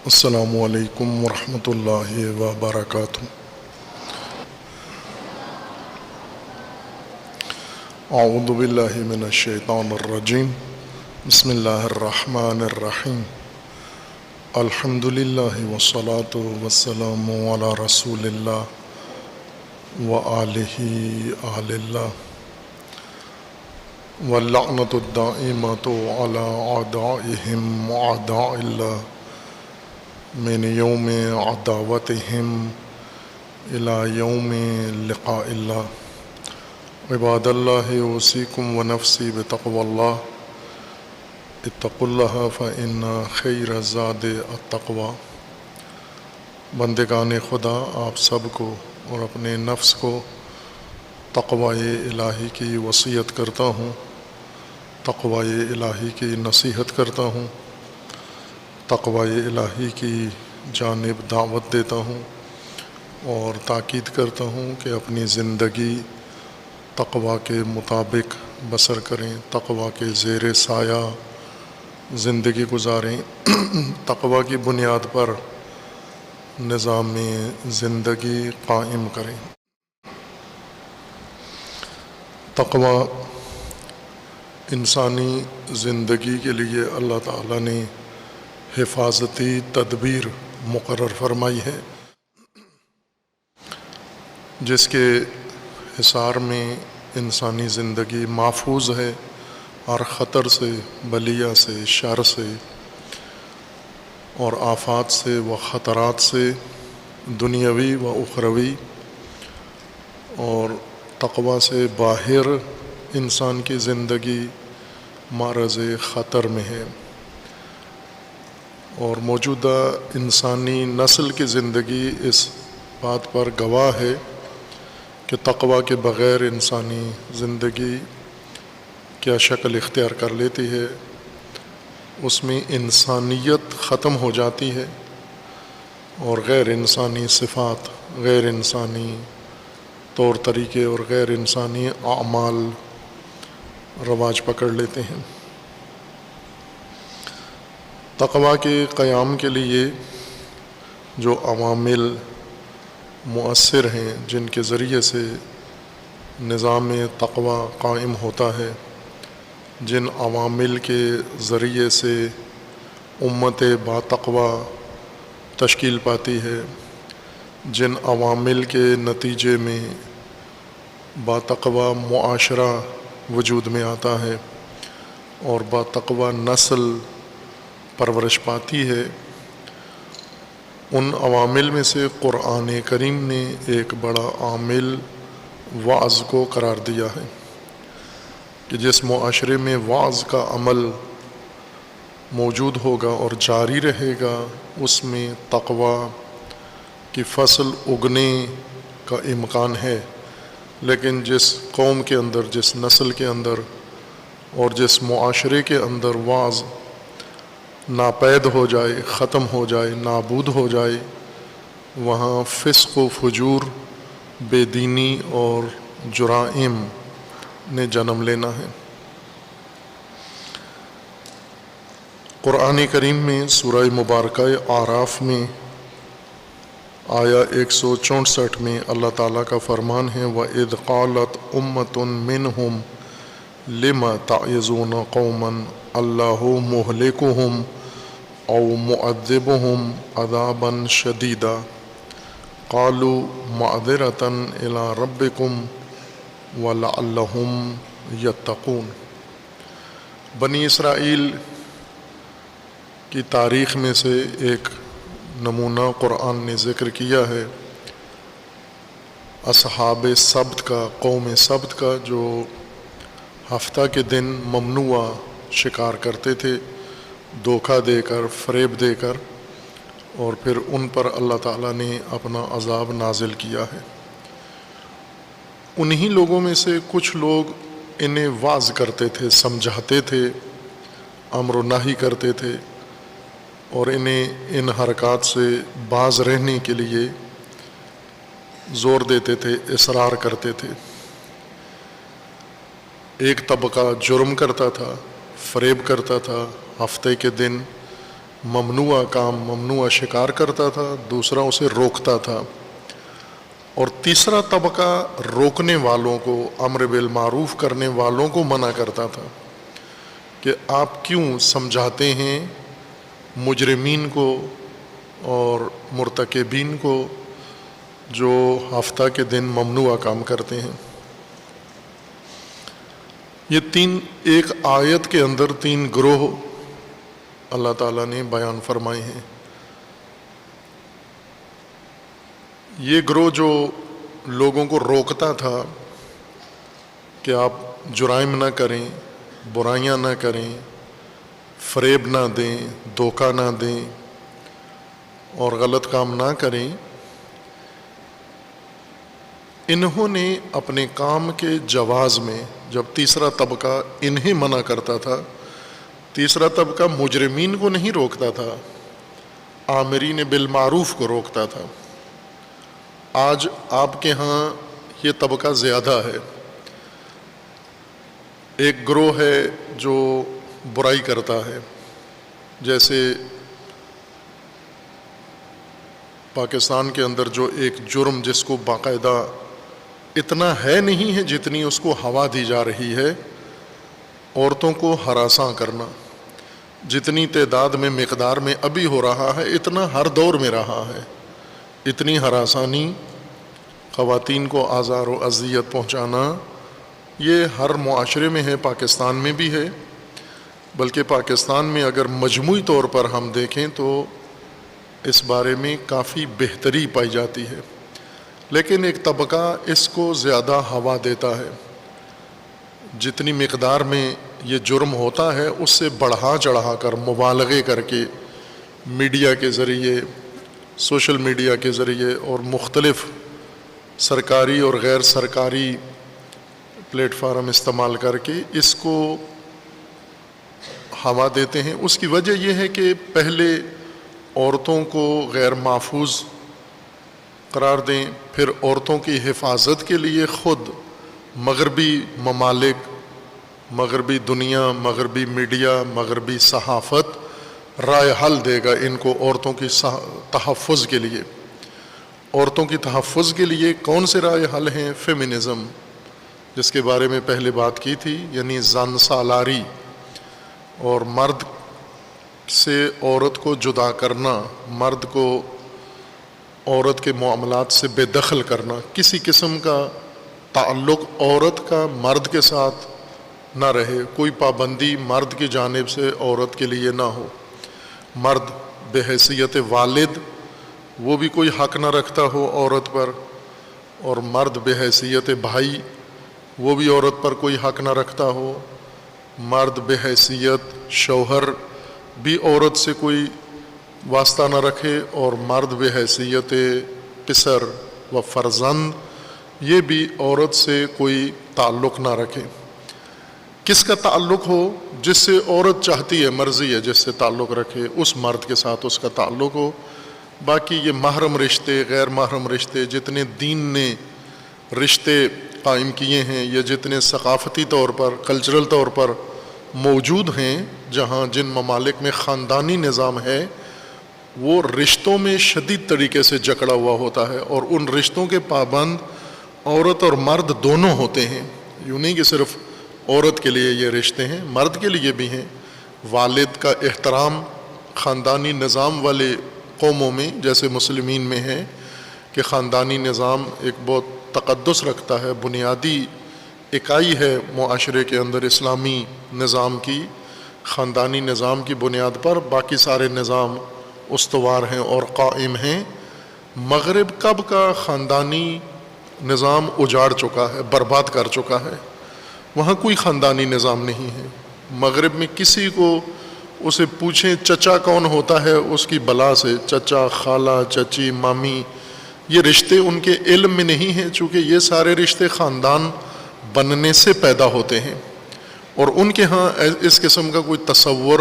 السلام علیکم ورحمۃ اللہ وبرکاتہ۔ اعوذ باللہ من الشیطان الرجیم، بسم اللہ الرحمن الرحیم۔ الحمد للہ والصلاة والسلام علی رسول اللہ وآلہ آل اللہ، واللعنۃ الدائمۃ علی اعدائہم اعداء اللہ من یوم عداوتہم الی یوم لقاء اللہ۔ عباد اللہ اوصیکم ونفسی بتقوی اللہ، اتقوا اللہ فإن خیر الزاد التقوی۔ بندگان خدا، آپ سب کو اور اپنے نفس کو تقوی الہی کی وصیت کرتا ہوں، تقوی الہی کی نصیحت کرتا ہوں، تقوی الہی کی جانب دعوت دیتا ہوں اور تاکید کرتا ہوں کہ اپنی زندگی تقوی کے مطابق بسر کریں، تقوی کے زیر سایہ زندگی گزاریں، تقوی کی بنیاد پر نظام زندگی قائم کریں۔ تقوی انسانی زندگی کے لیے اللہ تعالیٰ نے حفاظتی تدبیر مقرر فرمائی ہے، جس کے حصار میں انسانی زندگی محفوظ ہے، ہر خطر سے، بلیہ سے، شر سے اور آفات سے و خطرات سے، دنیاوی و اخروی، اور تقوی سے باہر انسان کی زندگی معرض خطر میں ہے۔ اور موجودہ انسانی نسل کی زندگی اس بات پر گواہ ہے کہ تقوی کے بغیر انسانی زندگی کیا شکل اختیار کر لیتی ہے۔ اس میں انسانیت ختم ہو جاتی ہے اور غیر انسانی صفات، غیر انسانی طور طریقے اور غیر انسانی اعمال رواج پکڑ لیتے ہیں۔ تقوی کے قیام کے لیے جو عوامل مؤثر ہیں، جن کے ذریعے سے نظام تقوی قائم ہوتا ہے، جن عوامل کے ذریعے سے امت با تقوی تشکیل پاتی ہے، جن عوامل کے نتیجے میں با تقوی معاشرہ وجود میں آتا ہے اور با تقوی نسل پرورش پاتی ہے، ان عوامل میں سے قرآن کریم نے ایک بڑا عامل وعظ کو قرار دیا ہے کہ جس معاشرے میں وعظ کا عمل موجود ہوگا اور جاری رہے گا، اس میں تقوی کی فصل اگنے کا امکان ہے۔ لیکن جس قوم کے اندر، جس نسل کے اندر اور جس معاشرے کے اندر وعظ ناپید ہو جائے، ختم ہو جائے، نابود ہو جائے، وہاں فسق و فجور، بے دینی اور جرائم نے جنم لینا ہے۔ قرآن کریم میں سورہ مبارکہ اعراف میں آیا 164 میں اللہ تعالیٰ کا فرمان ہے، وَإِذْ قَالَتْ أُمَّةٌ مِّنْهُمْ لِمَ تَعِظُونَ قَوْمًا اللَّهُ مُهْلِكُهُمْ أَوْ مُعَذِّبُهُمْ عَذَابًا شَدِيدًا قَالُوا مَعْذِرَةً إِلَىٰ رَبِّكُمْ وَلَعَلَّهُمْ يَتَّقُونَ۔ بنی اسرائیل کی تاریخ میں سے ایک نمونہ قرآن نے ذکر کیا ہے، اصحاب سبت کا، قوم سبت کا، جو ہفتہ کے دن ممنوع شکار کرتے تھے، دھوکہ دے کر، فریب دے کر، اور پھر ان پر اللہ تعالیٰ نے اپنا عذاب نازل کیا ہے۔ انہی لوگوں میں سے کچھ لوگ انہیں واعظ کرتے تھے، سمجھاتے تھے، امر و نہی کرتے تھے اور انہیں ان حرکات سے باز رہنے کے لیے زور دیتے تھے، اصرار کرتے تھے۔ ایک طبقہ جرم کرتا تھا، فریب کرتا تھا، ہفتے کے دن ممنوع کام ممنوع شکار کرتا تھا، دوسرا اسے روکتا تھا، اور تیسرا طبقہ روکنے والوں کو، امر بالمعروف کرنے والوں کو منع کرتا تھا کہ آپ کیوں سمجھاتے ہیں مجرمین کو اور مرتکبین کو جو ہفتہ کے دن ممنوع کام کرتے ہیں۔ یہ ایک آیت کے اندر 3 گروہ اللہ تعالیٰ نے بیان فرمائے ہیں۔ یہ گروہ جو لوگوں کو روکتا تھا کہ آپ جرائم نہ کریں، برائیاں نہ کریں، فریب نہ دیں، دھوکہ نہ دیں اور غلط کام نہ کریں، انہوں نے اپنے کام کے جواز میں، جب تیسرا طبقہ انہیں منع کرتا تھا، تیسرا طبقہ مجرمین کو نہیں روکتا تھا، آمرین بالمعروف کو روکتا تھا۔ آج آپ کے ہاں یہ طبقہ زیادہ ہے۔ ایک گروہ ہے جو برائی کرتا ہے، جیسے پاکستان کے اندر جو ایک جرم جس کو باقاعدہ اتنا ہے نہیں ہے جتنی اس کو ہوا دی جا رہی ہے، عورتوں کو ہراساں کرنا، جتنی تعداد میں مقدار میں ابھی ہو رہا ہے اتنا ہر دور میں رہا ہے۔ اتنی ہراسانی، خواتین کو آزار و اذیت پہنچانا، یہ ہر معاشرے میں ہے، پاکستان میں بھی ہے، بلکہ پاکستان میں اگر مجموعی طور پر ہم دیکھیں تو اس بارے میں کافی بہتری پائی جاتی ہے، لیکن ایک طبقہ اس کو زیادہ ہوا دیتا ہے۔ جتنی مقدار میں یہ جرم ہوتا ہے اس سے بڑھا چڑھا کر، مبالغے کر کے، میڈیا کے ذریعے، سوشل میڈیا کے ذریعے اور مختلف سرکاری اور غیر سرکاری پلیٹ فارم استعمال کر کے اس کو ہوا دیتے ہیں۔ اس کی وجہ یہ ہے کہ پہلے عورتوں کو غیر محفوظ قرار دیں، پھر عورتوں کی حفاظت کے لیے خود مغربی ممالک، مغربی دنیا، مغربی میڈیا، مغربی صحافت رائے حل دے گا ان کو عورتوں کی تحفظ کے لیے۔ عورتوں کی تحفظ کے لیے کون سے رائے حل ہیں؟ فیمنزم، جس کے بارے میں پہلے بات کی تھی، یعنی زن سالاری اور مرد سے عورت کو جدا کرنا، مرد کو عورت کے معاملات سے بے دخل کرنا، کسی قسم کا تعلق عورت کا مرد کے ساتھ نہ رہے، کوئی پابندی مرد کی جانب سے عورت کے لیے نہ ہو، مرد بحیثیت والد وہ بھی کوئی حق نہ رکھتا ہو عورت پر، اور مرد بحیثیت بھائی وہ بھی عورت پر کوئی حق نہ رکھتا ہو، مرد بحیثیت شوہر بھی عورت سے کوئی واسطہ نہ رکھے، اور مرد بحیثیت پسر و فرزند یہ بھی عورت سے کوئی تعلق نہ رکھے۔ کس کا تعلق ہو؟ جس سے عورت چاہتی ہے، مرضی ہے جس سے تعلق رکھے، اس مرد کے ساتھ اس کا تعلق ہو۔ باقی یہ محرم رشتے، غیر محرم رشتے، جتنے دین نے رشتے قائم کیے ہیں، یا جتنے ثقافتی طور پر، کلچرل طور پر موجود ہیں، جہاں جن ممالک میں خاندانی نظام ہے، وہ رشتوں میں شدید طریقے سے جکڑا ہوا ہوتا ہے، اور ان رشتوں کے پابند عورت اور مرد دونوں ہوتے ہیں۔ یوں نہیں کہ صرف عورت کے لیے یہ رشتے ہیں، مرد کے لیے بھی ہیں۔ والد کا احترام خاندانی نظام والے قوموں میں، جیسے مسلمین میں ہے کہ خاندانی نظام ایک بہت تقدس رکھتا ہے، بنیادی اکائی ہے معاشرے کے اندر اسلامی نظام کی، خاندانی نظام کی بنیاد پر باقی سارے نظام استوار ہیں اور قائم ہیں۔ مغرب کب کا خاندانی نظام اجاڑ چکا ہے، برباد کر چکا ہے، وہاں کوئی خاندانی نظام نہیں ہے۔ مغرب میں کسی کو اسے پوچھیں چچا کون ہوتا ہے، اس کی بلا سے چچا، خالہ، چچی، مامی، یہ رشتے ان کے علم میں نہیں ہیں، چونکہ یہ سارے رشتے خاندان بننے سے پیدا ہوتے ہیں، اور ان کے ہاں اس قسم کا کوئی تصور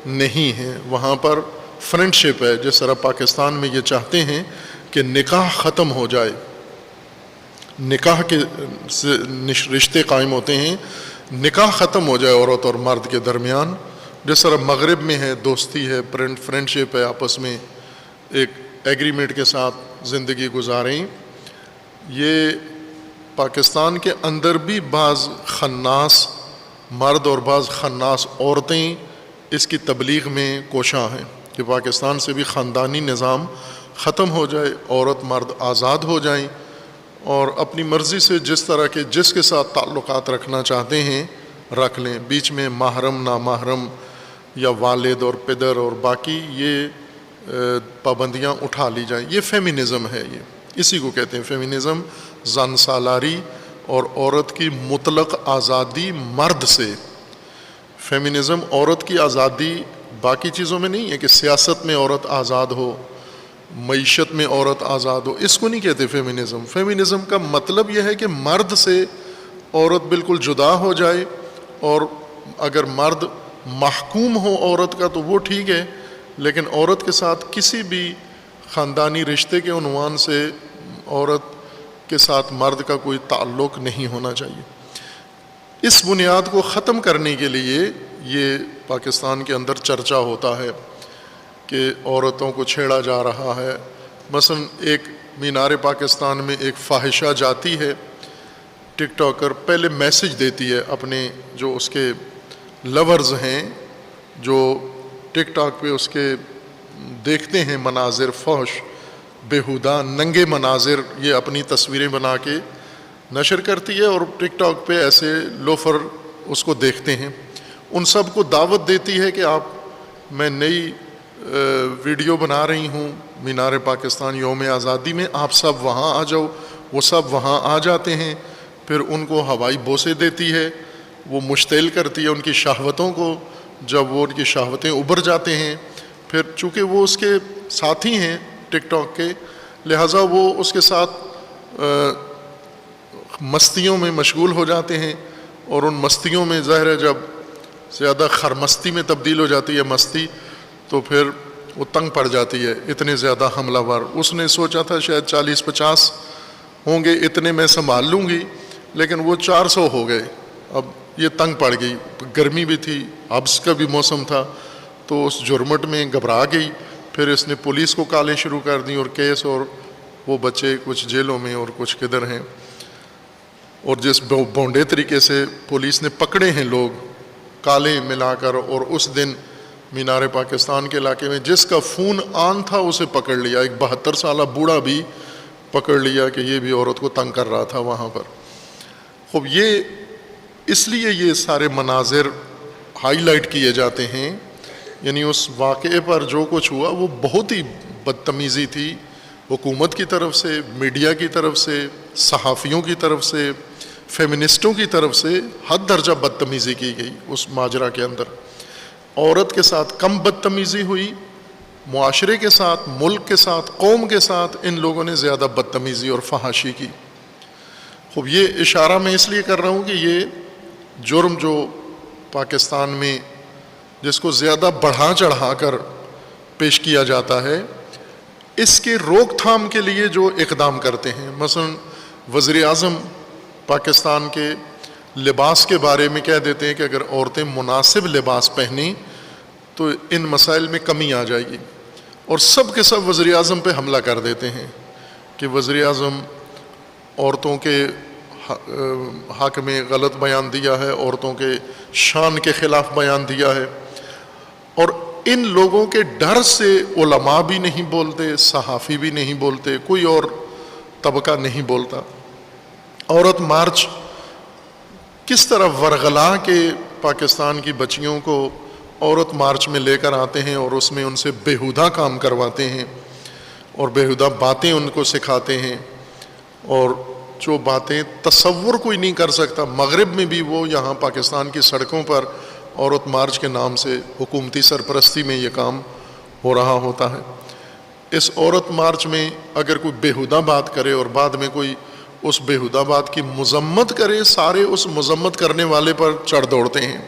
نہیں ہے۔ وہاں پر فرینڈ شپ ہے، جس طرح پاکستان میں یہ چاہتے ہیں کہ نکاح ختم ہو جائے، نکاح کے رشتے قائم ہوتے ہیں، نکاح ختم ہو جائے عورت اور مرد کے درمیان، جس طرح مغرب میں ہے دوستی ہے، فرینڈشپ ہے، آپس میں ایک ایگریمنٹ کے ساتھ زندگی گزاریں، یہ پاکستان کے اندر بھی بعض خناس مرد اور بعض خناس عورتیں اس کی تبلیغ میں کوشاں ہیں کہ پاکستان سے بھی خاندانی نظام ختم ہو جائے، عورت مرد آزاد ہو جائیں اور اپنی مرضی سے جس طرح کے جس کے ساتھ تعلقات رکھنا چاہتے ہیں رکھ لیں، بیچ میں محرم نامحرم یا والد اور پدر اور باقی یہ پابندیاں اٹھا لی جائیں۔ یہ فیمنزم ہے، یہ اسی کو کہتے ہیں فیمنزم، زن سالاری اور عورت کی مطلق آزادی مرد سے۔ فیمنزم عورت کی آزادی باقی چیزوں میں نہیں ہے کہ سیاست میں عورت آزاد ہو، معیشت میں عورت آزاد ہو، اس کو نہیں کہتے فیمنزم۔ فیمنزم کا مطلب یہ ہے کہ مرد سے عورت بالکل جدا ہو جائے، اور اگر مرد محکوم ہو عورت کا تو وہ ٹھیک ہے، لیکن عورت کے ساتھ کسی بھی خاندانی رشتے کے عنوان سے عورت کے ساتھ مرد کا کوئی تعلق نہیں ہونا چاہیے۔ اس بنیاد کو ختم کرنے کے لیے یہ پاکستان کے اندر چرچا ہوتا ہے کہ عورتوں کو چھیڑا جا رہا ہے۔ مثلا ایک مینار پاکستان میں ایک فاحشہ جاتی ہے، ٹک ٹاکر پہلے میسج دیتی ہے اپنے جو اس کے لورز ہیں، جو ٹک ٹاک پہ اس کے دیکھتے ہیں مناظر فحش بیہودہ ننگے مناظر، یہ اپنی تصویریں بنا کے نشر کرتی ہے اور ٹک ٹاک پہ ایسے لوفر اس کو دیکھتے ہیں۔ ان سب کو دعوت دیتی ہے کہ میں نئی ویڈیو بنا رہی ہوں مینار پاکستان یوم آزادی میں، آپ سب وہاں آ جاؤ۔ وہ سب وہاں آ جاتے ہیں، پھر ان کو ہوائی بوسے دیتی ہے، وہ مشتعل کرتی ہے ان کی شہوتوں کو۔ جب وہ ان کی شہوتیں ابھر جاتے ہیں، پھر چونکہ وہ اس کے ساتھی ہیں ٹک ٹاک کے، لہٰذا وہ اس کے ساتھ مستیوں میں مشغول ہو جاتے ہیں، اور ان مستیوں میں ظاہر ہے جب زیادہ خرمستی میں تبدیل ہو جاتی ہے مستی، تو پھر وہ تنگ پڑ جاتی ہے، اتنے زیادہ حملہ ور۔ اس نے سوچا تھا شاید 40-50 ہوں گے، اتنے میں سنبھال لوں گی، لیکن وہ 400 ہو گئے۔ اب یہ تنگ پڑ گئی، گرمی بھی تھی، حبس کا بھی موسم تھا، تو اس جرمٹ میں گھبرا گئی۔ پھر اس نے پولیس کو کالیں شروع کر دیں اور کیس، اور وہ بچے کچھ جیلوں میں اور کچھ کدھر ہیں۔ اور جس بونڈے طریقے سے پولیس نے پکڑے ہیں لوگ کالے ملا کر، اور اس دن مینار پاکستان کے علاقے میں جس کا فون آن تھا اسے پکڑ لیا، ایک 72 سالہ بوڑھا بھی پکڑ لیا کہ یہ بھی عورت کو تنگ کر رہا تھا وہاں پر۔ خوب یہ اس لیے یہ سارے مناظر ہائی لائٹ کیے جاتے ہیں، یعنی اس واقعے پر جو کچھ ہوا وہ بہت ہی بدتمیزی تھی، حکومت کی طرف سے، میڈیا کی طرف سے، صحافیوں کی طرف سے، فیمنسٹوں کی طرف سے حد درجہ بدتمیزی کی گئی۔ اس ماجرا کے اندر عورت کے ساتھ کم بدتمیزی ہوئی، معاشرے کے ساتھ، ملک کے ساتھ، قوم کے ساتھ ان لوگوں نے زیادہ بدتمیزی اور فحاشی کی۔ خوب یہ اشارہ میں اس لیے کر رہا ہوں کہ یہ جرم جو پاکستان میں جس کو زیادہ بڑھا چڑھا کر پیش کیا جاتا ہے، اس کے روک تھام کے لیے جو اقدام کرتے ہیں، مثلا وزیر اعظم پاکستان کے لباس کے بارے میں کہہ دیتے ہیں کہ اگر عورتیں مناسب لباس پہنیں تو ان مسائل میں کمی آ جائے گی، اور سب کے سب وزیر اعظم پہ حملہ کر دیتے ہیں کہ وزیر اعظم عورتوں کے حق میں غلط بیان دیا ہے، عورتوں کے شان کے خلاف بیان دیا ہے۔ اور ان لوگوں کے ڈر سے علماء بھی نہیں بولتے، صحافی بھی نہیں بولتے، کوئی اور طبقہ نہیں بولتا۔ عورت مارچ کس طرح ورغلا کے پاکستان کی بچیوں کو عورت مارچ میں لے کر آتے ہیں اور اس میں ان سے بیہودہ کام کرواتے ہیں اور بیہودہ باتیں ان کو سکھاتے ہیں، اور جو باتیں تصور کوئی نہیں کر سکتا۔ مغرب میں بھی وہ یہاں پاکستان کی سڑکوں پر عورت مارچ کے نام سے حکومتی سرپرستی میں یہ کام ہو رہا ہوتا ہے۔ اس عورت مارچ میں اگر کوئی بیہودہ بات کرے اور بعد میں کوئی اس بیہودہ بات کی مذمت کرے، سارے اس مذمت کرنے والے پر چڑھ دوڑتے ہیں۔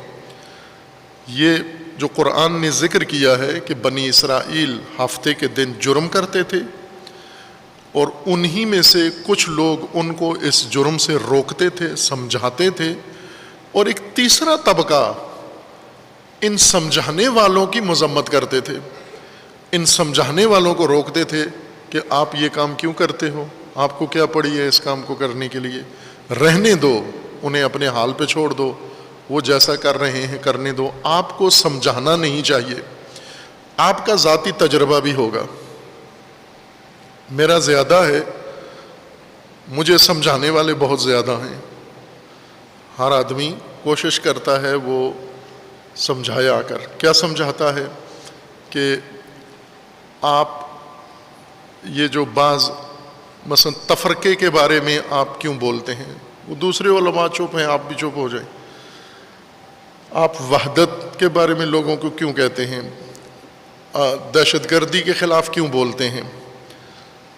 یہ جو قرآن نے ذکر کیا ہے کہ بنی اسرائیل ہفتے کے دن جرم کرتے تھے، اور انہی میں سے کچھ لوگ ان کو اس جرم سے روکتے تھے، سمجھاتے تھے، اور ایک تیسرا طبقہ ان سمجھانے والوں کی مذمت کرتے تھے، ان سمجھانے والوں کو روکتے تھے کہ آپ یہ کام کیوں کرتے ہو، آپ کو کیا پڑی ہے اس کام کو کرنے کے لیے، رہنے دو، انہیں اپنے حال پہ چھوڑ دو، وہ جیسا کر رہے ہیں کرنے دو، آپ کو سمجھانا نہیں چاہیے۔ آپ کا ذاتی تجربہ بھی ہوگا، میرا زیادہ ہے، مجھے سمجھانے والے بہت زیادہ ہیں، ہر آدمی کوشش کرتا ہے وہ سمجھایا کر، کیا سمجھاتا ہے کہ آپ یہ جو بعض مثلا تفرقے کے بارے میں آپ کیوں بولتے ہیں، وہ دوسرے علماء چپ ہیں آپ بھی چپ ہو جائیں، آپ وحدت کے بارے میں لوگوں کو کیوں کہتے ہیں، دہشت گردی کے خلاف کیوں بولتے ہیں،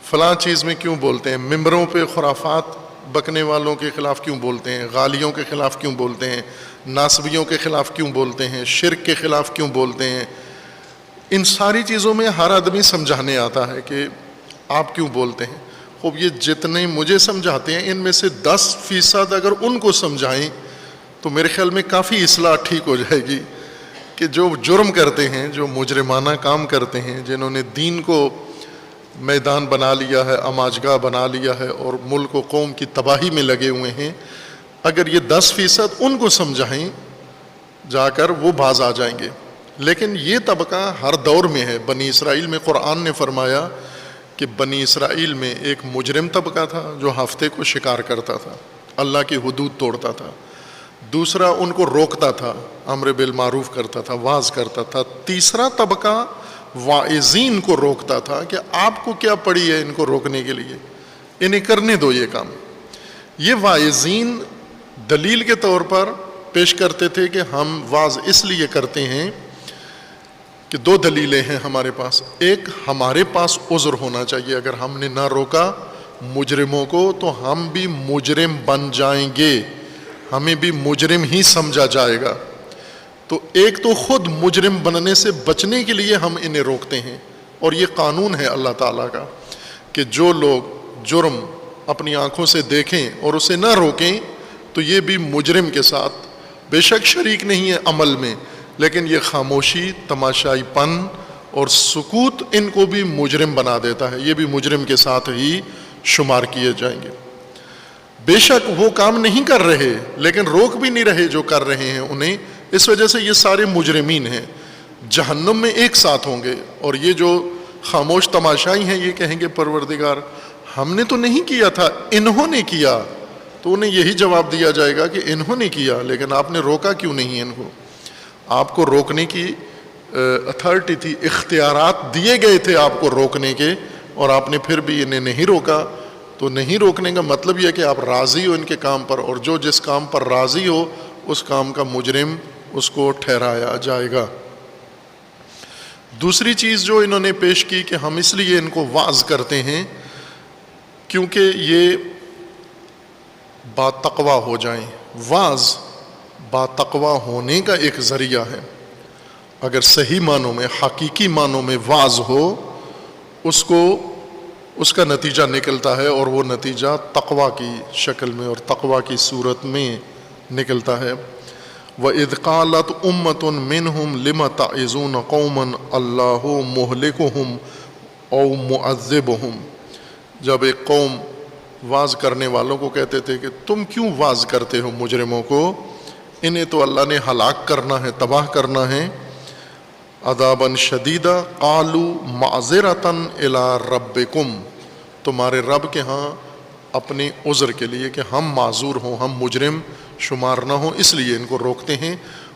فلاں چیز میں کیوں بولتے ہیں، ممبروں پہ خرافات بکنے والوں کے خلاف کیوں بولتے ہیں، غالیوں کے خلاف کیوں بولتے ہیں، ناسبیوں کے خلاف کیوں بولتے ہیں، شرک کے خلاف کیوں بولتے ہیں، ان ساری چیزوں میں ہر آدمی سمجھانے آتا ہے کہ آپ کیوں بولتے ہیں۔ خوب یہ جتنے مجھے سمجھاتے ہیں ان میں سے 10% اگر ان کو سمجھائیں تو میرے خیال میں کافی اصلاح ٹھیک ہو جائے گی، کہ جو جرم کرتے ہیں، جو مجرمانہ کام کرتے ہیں، جنہوں نے دین کو میدان بنا لیا ہے، اماجگاہ بنا لیا ہے اور ملک و قوم کی تباہی میں لگے ہوئے ہیں، اگر یہ 10% ان کو سمجھائیں جا کر وہ باز آ جائیں گے۔ لیکن یہ طبقہ ہر دور میں ہے، بنی اسرائیل میں قرآن نے فرمایا کہ بنی اسرائیل میں ایک مجرم طبقہ تھا جو ہفتے کو شکار کرتا تھا، اللہ کی حدود توڑتا تھا، دوسرا ان کو روکتا تھا، امر بالمعروف کرتا تھا، واعظ کرتا تھا، تیسرا طبقہ واعظین کو روکتا تھا کہ آپ کو کیا پڑی ہے ان کو روکنے کے لیے، انہیں کرنے دو یہ کام۔ یہ واعظین دلیل کے طور پر پیش کرتے تھے کہ ہم واعظ اس لیے کرتے ہیں کہ 2 دلیلیں ہیں ہمارے پاس، ایک ہمارے پاس عذر ہونا چاہیے، اگر ہم نے نہ روکا مجرموں کو تو ہم بھی مجرم بن جائیں گے، ہمیں بھی مجرم ہی سمجھا جائے گا، تو ایک تو خود مجرم بننے سے بچنے کے لیے ہم انہیں روکتے ہیں، اور یہ قانون ہے اللہ تعالیٰ کا کہ جو لوگ جرم اپنی آنکھوں سے دیکھیں اور اسے نہ روکیں تو یہ بھی مجرم کے ساتھ بے شک شریک نہیں ہے عمل میں، لیکن یہ خاموشی، تماشائی پن اور سکوت ان کو بھی مجرم بنا دیتا ہے، یہ بھی مجرم کے ساتھ ہی شمار کیے جائیں گے۔ بے شک وہ کام نہیں کر رہے لیکن روک بھی نہیں رہے جو کر رہے ہیں انہیں، اس وجہ سے یہ سارے مجرمین ہیں، جہنم میں ایک ساتھ ہوں گے، اور یہ جو خاموش تماشائی ہیں یہ کہیں گے پروردگار ہم نے تو نہیں کیا تھا، انہوں نے کیا، تو انہیں یہی جواب دیا جائے گا کہ انہوں نے کیا لیکن آپ نے روکا کیوں نہیں ان کو، آپ کو روکنے کی اتھارٹی تھی، اختیارات دیے گئے تھے آپ کو روکنے کے، اور آپ نے پھر بھی انہیں نہیں روکا، تو نہیں روکنے کا مطلب یہ کہ آپ راضی ہو ان کے کام پر، اور جو جس کام پر راضی ہو اس کام کا مجرم اس کو ٹھہرایا جائے گا۔ دوسری چیز جو انہوں نے پیش کی کہ ہم اس لیے ان کو واعظ کرتے ہیں کیونکہ یہ باتقوا ہو جائیں، واعظ باتقوا ہونے کا ایک ذریعہ ہے، اگر صحیح معنوں میں، حقیقی معنوں میں واعظ ہو اس کا نتیجہ نکلتا ہے، اور وہ نتیجہ تقویٰ کی شکل میں اور تقویٰ کی صورت میں نکلتا ہے۔ وَإِذْ قَالَتْ أُمَّةٌ مِّنْهُمْ لِمَ تَعِظُونَ قَوْمًا اللَّهُ مُهْلِكُهُمْ أَوْ مُعَذِّبُهُمْ، جب ایک قوم واعظ کرنے والوں کو کہتے تھے کہ تم کیوں واعظ کرتے ہو مجرموں کو، انہیں تو اللہ نے ہلاک کرنا ہے، تباہ کرنا ہے۔ عذاباً شدیدا قالوا معذرۃ الی ربکم، تمہارے رب کے ہاں اپنے عذر کے لیے کہ ہم معذور ہوں، ہم مجرم شمار نہ ہوں، اس لیے ان کو روکتے ہیں،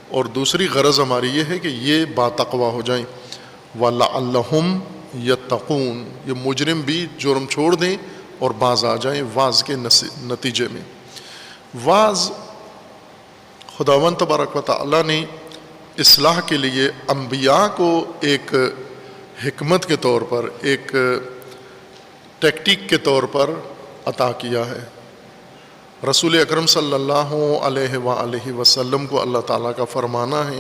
اور دوسری غرض ہماری یہ ہے کہ یہ باتقوا ہو جائیں۔ وَلَعَلَّهُمْ يَتَّقُونَ، یہ مجرم بھی جرم چھوڑ دیں اور باز آ جائیں واعظ کے نتیجے میں۔ واعظ خداوند تبارک و تعالیٰ نے اصلاح کے لیے انبیاء کو ایک حکمت کے طور پر، ایک ٹیکٹک کے طور پر عطا کیا ہے۔ رسول اکرم صلی اللہ علیہ وآلہ وسلم کو اللہ تعالیٰ کا فرمانا ہے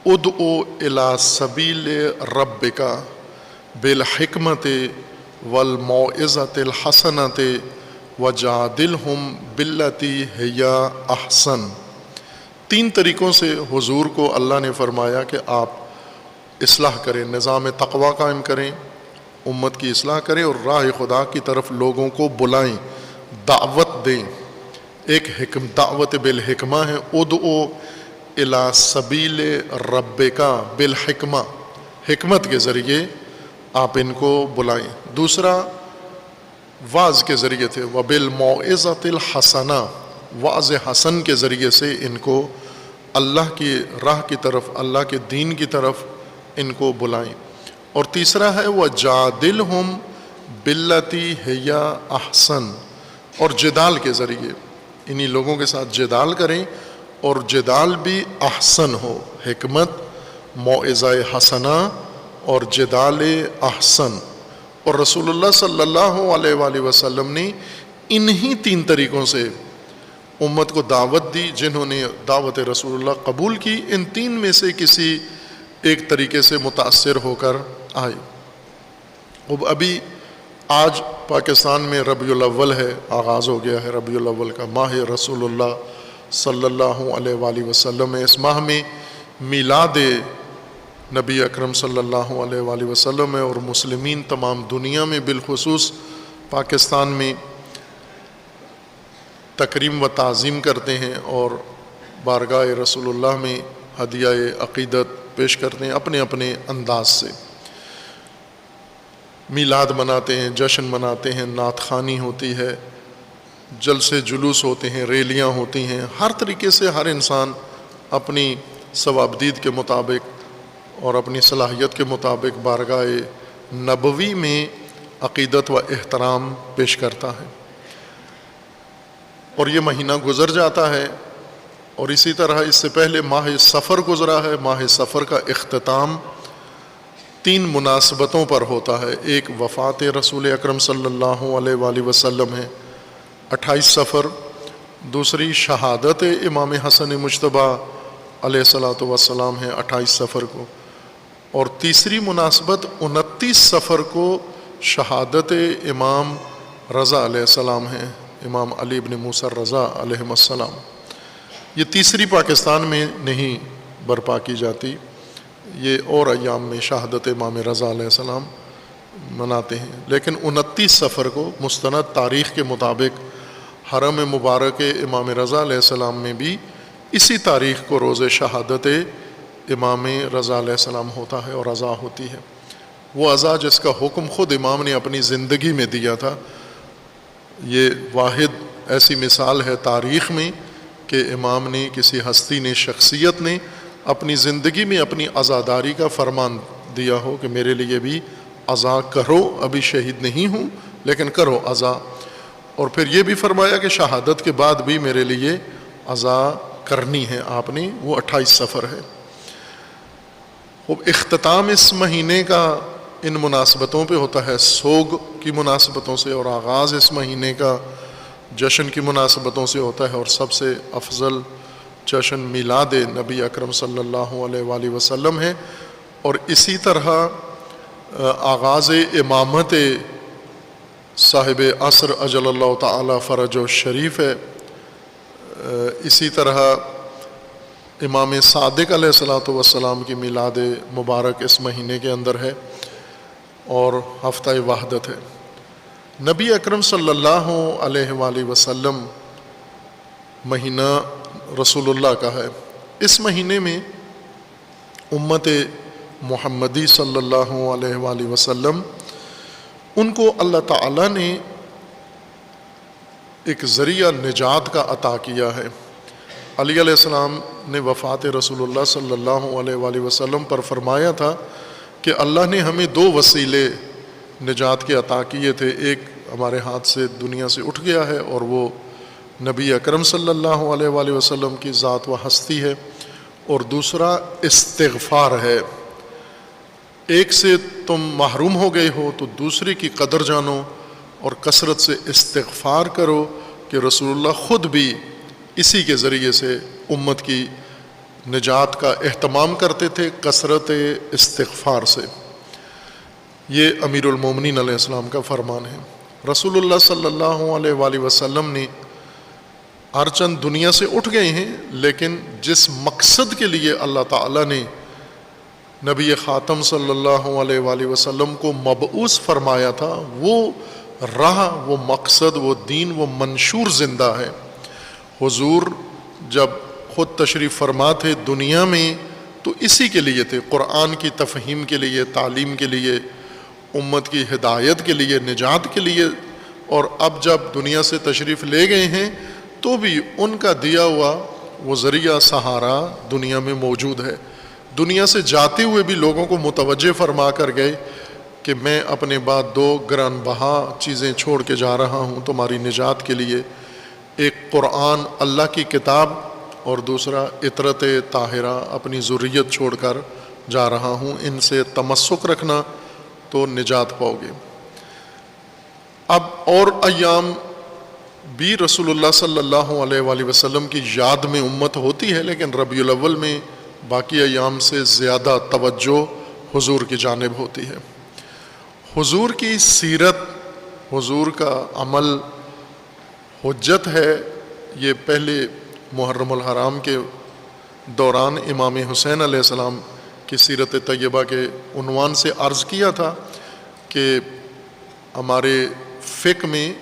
ادعو الی سبیل ربک بالحکمت والموعظۃ الحسنۃ وجادلہم باللتی ہی احسن، 3 طریقوں سے حضور کو اللہ نے فرمایا کہ آپ اصلاح کریں، نظام تقوی قائم کریں، امت کی اصلاح کریں اور راہ خدا کی طرف لوگوں کو بلائیں، دعوت دیں۔ ایک دعوت بالحکمہ ہے، ادعو الی سبیل ربک بالحکمہ، حکمت کے ذریعے آپ ان کو بلائیں۔ دوسرا وعظ کے ذریعے تھے، وبالموعظۃ الحسنہ، وعظ حسن کے ذریعے سے ان کو اللہ کی راہ کی طرف، اللہ کے دین کی طرف ان کو بلائیں۔ اور تیسرا ہے وجادلہم باللتی ہی احسن، اور جدال کے ذریعے انہی لوگوں کے ساتھ جدال کریں، اور جدال بھی احسن ہو، حکمت، موعظہ حسنہ اور جدال احسن۔ اور رسول اللہ صلی اللہ علیہ وآلہ وسلم نے انہی 3 طریقوں سے امت کو دعوت دی۔ جنہوں نے دعوت رسول اللہ قبول کی، ان 3 میں سے کسی ایک طریقے سے متاثر ہو کر آئے۔ اب ابھی آج پاکستان میں ربیع الاول ہے، آغاز ہو گیا ہے ربیع الاول کا، ماہ رسول اللہ صلی اللہ علیہ وآلہ وسلم ہے۔ اس ماہ میں میلاد نبی اکرم صلی اللہ علیہ وآلہ وسلم ہے، اور مسلمین تمام دنیا میں بالخصوص پاکستان میں تکریم و تعظیم کرتے ہیں اور بارگاہ رسول اللہ میں ہدیہ عقیدت پیش کرتے ہیں اپنے اپنے انداز سے۔ میلاد مناتے ہیں، جشن مناتے ہیں، نعت خوانی ہوتی ہے، جلسے جلوس ہوتے ہیں، ریلیاں ہوتی ہیں، ہر طریقے سے ہر انسان اپنی ثوابدید کے مطابق اور اپنی صلاحیت کے مطابق بارگاہ نبوی میں عقیدت و احترام پیش کرتا ہے۔ اور یہ مہینہ گزر جاتا ہے، اور اسی طرح اس سے پہلے ماہ سفر گزرا ہے۔ ماہ سفر کا اختتام 3 مناسبتوں پر ہوتا ہے۔ ایک وفات رسول اکرم صلی اللہ علیہ وآلہ وسلم ہے 28 سفر، دوسری شہادت امام حسن مجتبیٰ علیہ الصلاۃ والسلام ہے 28 سفر کو، اور تیسری مناسبت 29 سفر کو شہادت امام رضا علیہ السلام ہے، امام علی بن موسیٰ رضا علیہ السلام۔ یہ تیسری پاکستان میں نہیں برپا کی جاتی، یہ اور ایام میں شہادت امام رضا علیہ السلام مناتے ہیں، لیکن 29 سفر کو مستند تاریخ کے مطابق حرم مبارک امام رضا علیہ السلام میں بھی اسی تاریخ کو روز شہادت امام رضا علیہ السلام ہوتا ہے اور عزا ہوتی ہے۔ وہ عزا جس کا حکم خود امام نے اپنی زندگی میں دیا تھا۔ یہ واحد ایسی مثال ہے تاریخ میں کہ امام نے، کسی ہستی نے، شخصیت نے اپنی زندگی میں اپنی عزاداری کا فرمان دیا ہو کہ میرے لیے بھی عزا کرو، ابھی شہید نہیں ہوں لیکن کرو عزا۔ اور پھر یہ بھی فرمایا کہ شہادت کے بعد بھی میرے لیے عزا کرنی ہے آپ نے، وہ 28 سفر ہے۔ اختتام اس مہینے کا ان مناسبتوں پہ ہوتا ہے، سوگ کی مناسبتوں سے، اور آغاز اس مہینے کا جشن کی مناسبتوں سے ہوتا ہے، اور سب سے افضل جشن میلاد نبی اکرم صلی اللہ علیہ وآلہ وسلم ہے۔ اور اسی طرح آغاز امامت صاحب عصر اجل اللہ تعالی فرج و شریف ہے۔ اسی طرح امام صادق علیہ الصلاۃ والسلام کی میلاد مبارک اس مہینے کے اندر ہے، اور ہفتہ وحدت ہے۔ نبی اکرم صلی اللہ علیہ وآلہ وسلم مہینہ رسول اللہ کا ہے۔ اس مہینے میں امت محمدی صلی اللہ علیہ وآلہ وسلم، ان کو اللہ تعالیٰ نے ایک ذریعہ نجات کا عطا کیا ہے۔ علی علیہ السلام نے وفات رسول اللہ صلی اللہ علیہ وآلہ وسلم پر فرمایا تھا کہ اللہ نے ہمیں 2 وسیلے نجات کے عطا کیے تھے، ایک ہمارے ہاتھ سے دنیا سے اٹھ گیا ہے اور وہ نبی اکرم صلی اللہ علیہ وآلہ وسلم کی ذات و ہستی ہے، اور دوسرا استغفار ہے۔ ایک سے تم محروم ہو گئے ہو تو دوسرے کی قدر جانو اور کثرت سے استغفار کرو، کہ رسول اللہ خود بھی اسی کے ذریعے سے امت کی نجات کا اہتمام کرتے تھے، کثرت استغفار سے۔ یہ امیر المومنین علیہ السلام کا فرمان ہے۔ رسول اللہ صلی اللہ علیہ وآلہ وسلم نے ہر چند دنیا سے اٹھ گئے ہیں، لیکن جس مقصد کے لیے اللہ تعالیٰ نے نبی خاتم صلی اللہ علیہ وآلہ وسلم کو مبعوث فرمایا تھا، وہ راہ، وہ مقصد، وہ دین، وہ منشور زندہ ہے۔ حضور جب خود تشریف فرما تھے دنیا میں تو اسی کے لیے تھے، قرآن کی تفہیم کے لیے، تعلیم کے لیے، امت کی ہدایت کے لیے، نجات کے لیے، اور اب جب دنیا سے تشریف لے گئے ہیں تو بھی ان کا دیا ہوا وہ ذریعہ سہارا دنیا میں موجود ہے۔ دنیا سے جاتے ہوئے بھی لوگوں کو متوجہ فرما کر گئے کہ میں اپنے بعد 2 گران بہا چیزیں چھوڑ کے جا رہا ہوں تمہاری نجات کے لیے، ایک قرآن اللہ کی کتاب، اور دوسرا عطرت طاہرہ اپنی ذریت چھوڑ کر جا رہا ہوں، ان سے تمسک رکھنا تو نجات پاؤ گے۔ اب اور ایام بھی رسول اللہ صلی اللہ علیہ وآلہ وسلم کی یاد میں امت ہوتی ہے، لیکن ربیع الاول میں باقی ایام سے زیادہ توجہ حضور کی جانب ہوتی ہے۔ حضور کی سیرت، حضور کا عمل حجت ہے، یہ پہلے محرم الحرام کے دوران امام حسین علیہ السلام کی سیرت طیبہ کے عنوان سے عرض کیا تھا کہ ہمارے فقہ میں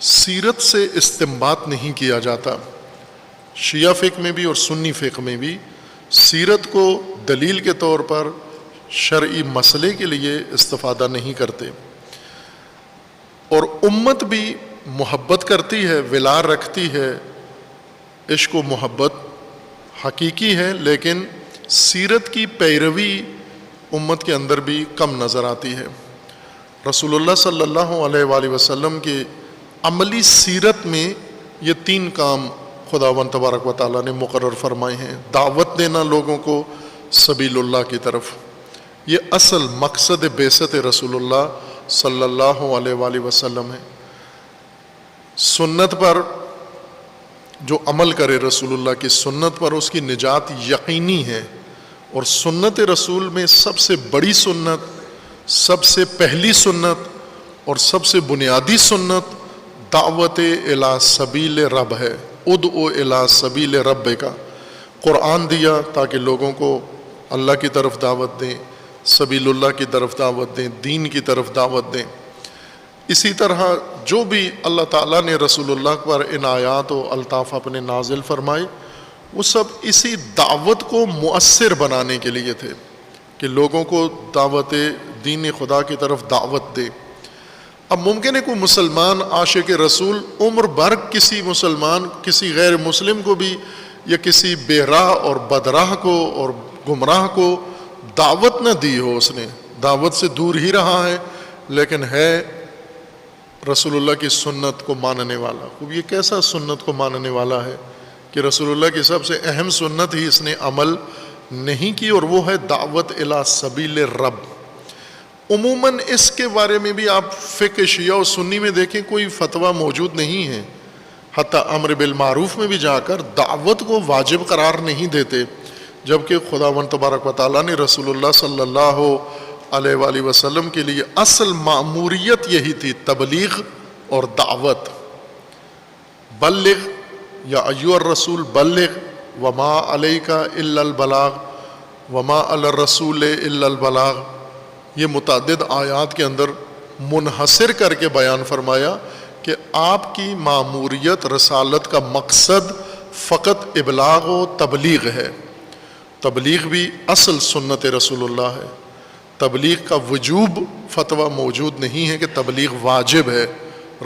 سیرت سے استنباط نہیں کیا جاتا، شیعہ فقہ میں بھی اور سنی فقہ میں بھی سیرت کو دلیل کے طور پر شرعی مسئلے کے لیے استفادہ نہیں کرتے، اور امت بھی محبت کرتی ہے، ولا رکھتی ہے، عشق و محبت حقیقی ہے، لیکن سیرت کی پیروی امت کے اندر بھی کم نظر آتی ہے۔ رسول اللہ صلی اللہ علیہ وآلہ وسلم کی عملی سیرت میں یہ 3 کام خداوند تبارک و تعالیٰ نے مقرر فرمائے ہیں۔ دعوت دینا لوگوں کو سبیل اللہ کی طرف، یہ اصل مقصد بعثت رسول اللہ صلی اللہ علیہ وآلہ وسلم ہے۔ سنت پر جو عمل کرے رسول اللہ کی سنت پر، اس کی نجات یقینی ہے، اور سنت رسول میں سب سے بڑی سنت، سب سے پہلی سنت اور سب سے بنیادی سنت دعوت الی سبیل رب ہے۔ ادعو الی سبیل رب کا قرآن دیا تاکہ لوگوں کو اللہ کی طرف دعوت دیں، سبیل اللہ کی طرف دعوت دیں، دین کی طرف دعوت دیں۔ اسی طرح جو بھی اللہ تعالیٰ نے رسول اللہ پر عنایات و الطاف اپنے نازل فرمائے، وہ سب اسی دعوت کو مؤثر بنانے کے لیے تھے کہ لوگوں کو دعوت دین خدا کی طرف دعوت دے۔ اب ممکن ہے کوئی مسلمان عاشق رسول عمر بھر کسی مسلمان، کسی غیر مسلم کو بھی، یا کسی بے راہ اور بدراہ کو اور گمراہ کو دعوت نہ دی ہو، اس نے دعوت سے دور ہی رہا ہے، لیکن ہے رسول اللہ کی سنت کو ماننے والا۔ خوب یہ کیسا سنت کو ماننے والا ہے کہ رسول اللہ کی سب سے اہم سنت ہی اس نے عمل نہیں کی، اور وہ ہے دعوت الی سبیل رب۔ عموماً اس کے بارے میں بھی آپ فقہ شیعہ و سنی میں دیکھیں کوئی فتویٰ موجود نہیں ہے، حتیٰ امر بالمعروف میں بھی جا کر دعوت کو واجب قرار نہیں دیتے، جبکہ خداوند تبارک و تعالیٰ نے رسول اللہ صلی اللہ علیہ وآلہ وسلم کے لیے اصل مأموریت یہی تھی، تبلیغ اور دعوت۔ بلغ یا ایھا الرسول بلغ وما علیک الا البلاغ وما علی الرسول الا البلاغ، یہ متعدد آیات کے اندر منحصر کر کے بیان فرمایا کہ آپ کی مأموریت، رسالت کا مقصد فقط ابلاغ و تبلیغ ہے۔ تبلیغ بھی اصل سنت رسول اللہ ہے۔ تبلیغ کا وجوب فتویٰ موجود نہیں ہے کہ تبلیغ واجب ہے،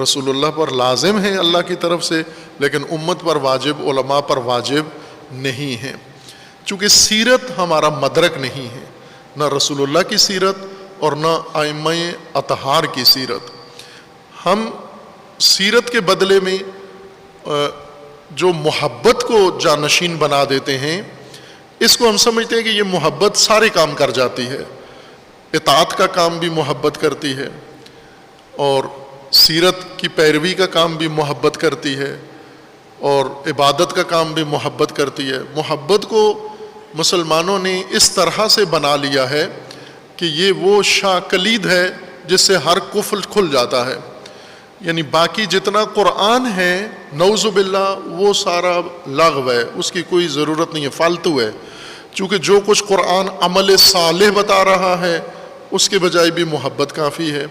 رسول اللہ پر لازم ہے اللہ کی طرف سے، لیکن امت پر واجب، علماء پر واجب نہیں ہے، چونکہ سیرت ہمارا مدرک نہیں ہے، نہ رسول اللہ کی سیرت اور نہ ائمہ اطہار کی سیرت۔ ہم سیرت کے بدلے میں جو محبت کو جانشین بنا دیتے ہیں، اس کو ہم سمجھتے ہیں کہ یہ محبت سارے کام کر جاتی ہے، اطاعت کا کام بھی محبت کرتی ہے، اور سیرت کی پیروی کا کام بھی محبت کرتی ہے، اور عبادت کا کام بھی محبت کرتی ہے۔ محبت کو مسلمانوں نے اس طرح سے بنا لیا ہے کہ یہ وہ شاہ کلید ہے جس سے ہر کفر کھل جاتا ہے۔ یعنی باقی جتنا قرآن ہے نعوذ باللہ وہ سارا لغو ہے، اس کی کوئی ضرورت نہیں ہے، فالتو ہے. چونکہ جو کچھ قرآن عمل صالح بتا رہا ہے اس کے بجائے بھی محبت کافی ہے.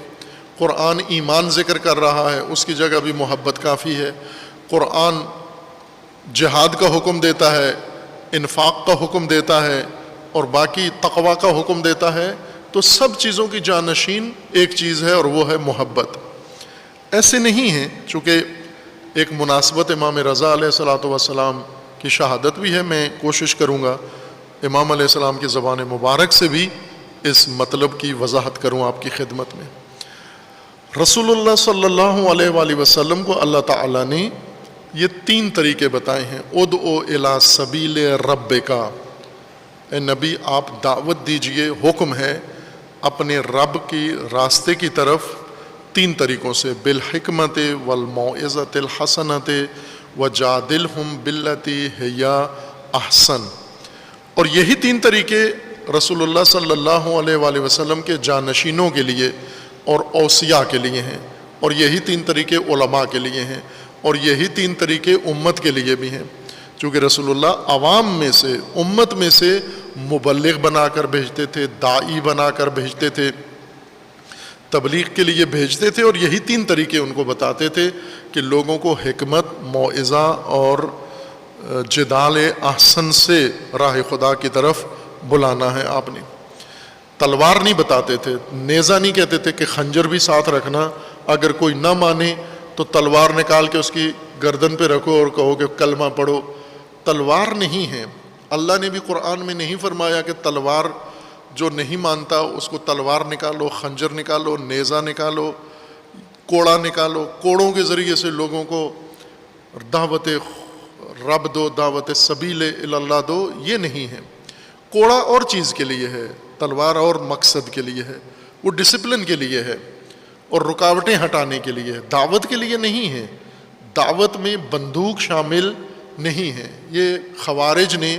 قرآن ایمان ذکر کر رہا ہے، اس کی جگہ بھی محبت کافی ہے. قرآن جہاد کا حکم دیتا ہے، انفاق کا حکم دیتا ہے، اور باقی تقوی کا حکم دیتا ہے. تو سب چیزوں کی جانشین ایک چیز ہے اور وہ ہے محبت. ایسے نہیں ہیں، چونکہ ایک مناسبت امام رضا علیہ الصلوۃ والسلام کی شہادت بھی ہے، میں کوشش کروں گا امام علیہ السلام کی زبان مبارک سے بھی اس مطلب کی وضاحت کروں آپ کی خدمت میں. رسول اللہ صلی اللہ علیہ وآلہ وسلم کو اللہ تعالیٰ نے یہ 3 طریقے بتائے ہیں. ادعو الی سبیل ربک، اے نبی آپ دعوت دیجئے، حکم ہے اپنے رب کی راستے کی طرف 3 طریقوں سے، بالحکمت والموعظۃ الحسنۃ وجادلہم باللتی ہی احسن. اور یہی 3 طریقے رسول اللہ صلی اللہ علیہ وآلہ وسلم کے جانشینوں کے لیے اور اوصیاء کے لیے ہیں، اور یہی 3 طریقے علماء کے لیے ہیں، اور یہی 3 طریقے امت کے لیے بھی ہیں. چونکہ رسول اللہ عوام میں سے، امت میں سے مبلغ بنا کر بھیجتے تھے، داعی بنا کر بھیجتے تھے، تبلیغ کے لیے بھیجتے تھے، اور یہی 3 طریقے ان کو بتاتے تھے کہ لوگوں کو حکمت، موعظہ اور جدال احسن سے راہ خدا کی طرف بلانا ہے. آپ نے تلوار نہیں بتاتے تھے، نیزہ نہیں کہتے تھے کہ خنجر بھی ساتھ رکھنا، اگر کوئی نہ مانے تو تلوار نکال کے اس کی گردن پہ رکھو اور کہو کہ کلمہ پڑھو. تلوار نہیں ہے. اللہ نے بھی قرآن میں نہیں فرمایا کہ تلوار جو نہیں مانتا اس کو تلوار نکالو، خنجر نکالو، نیزہ نکالو، کوڑا نکالو، کوڑوں کے ذریعے سے لوگوں کو دعوت رب دو، دعوت سبیل اللہ دو. یہ نہیں ہے. کوڑا اور چیز کے لیے ہے، تلوار اور مقصد کے لیے ہے، وہ ڈسپلن کے لیے ہے اور رکاوٹیں ہٹانے کے لیے ہے، دعوت کے لیے نہیں ہے. دعوت میں بندوق شامل نہیں ہے. یہ خوارج نے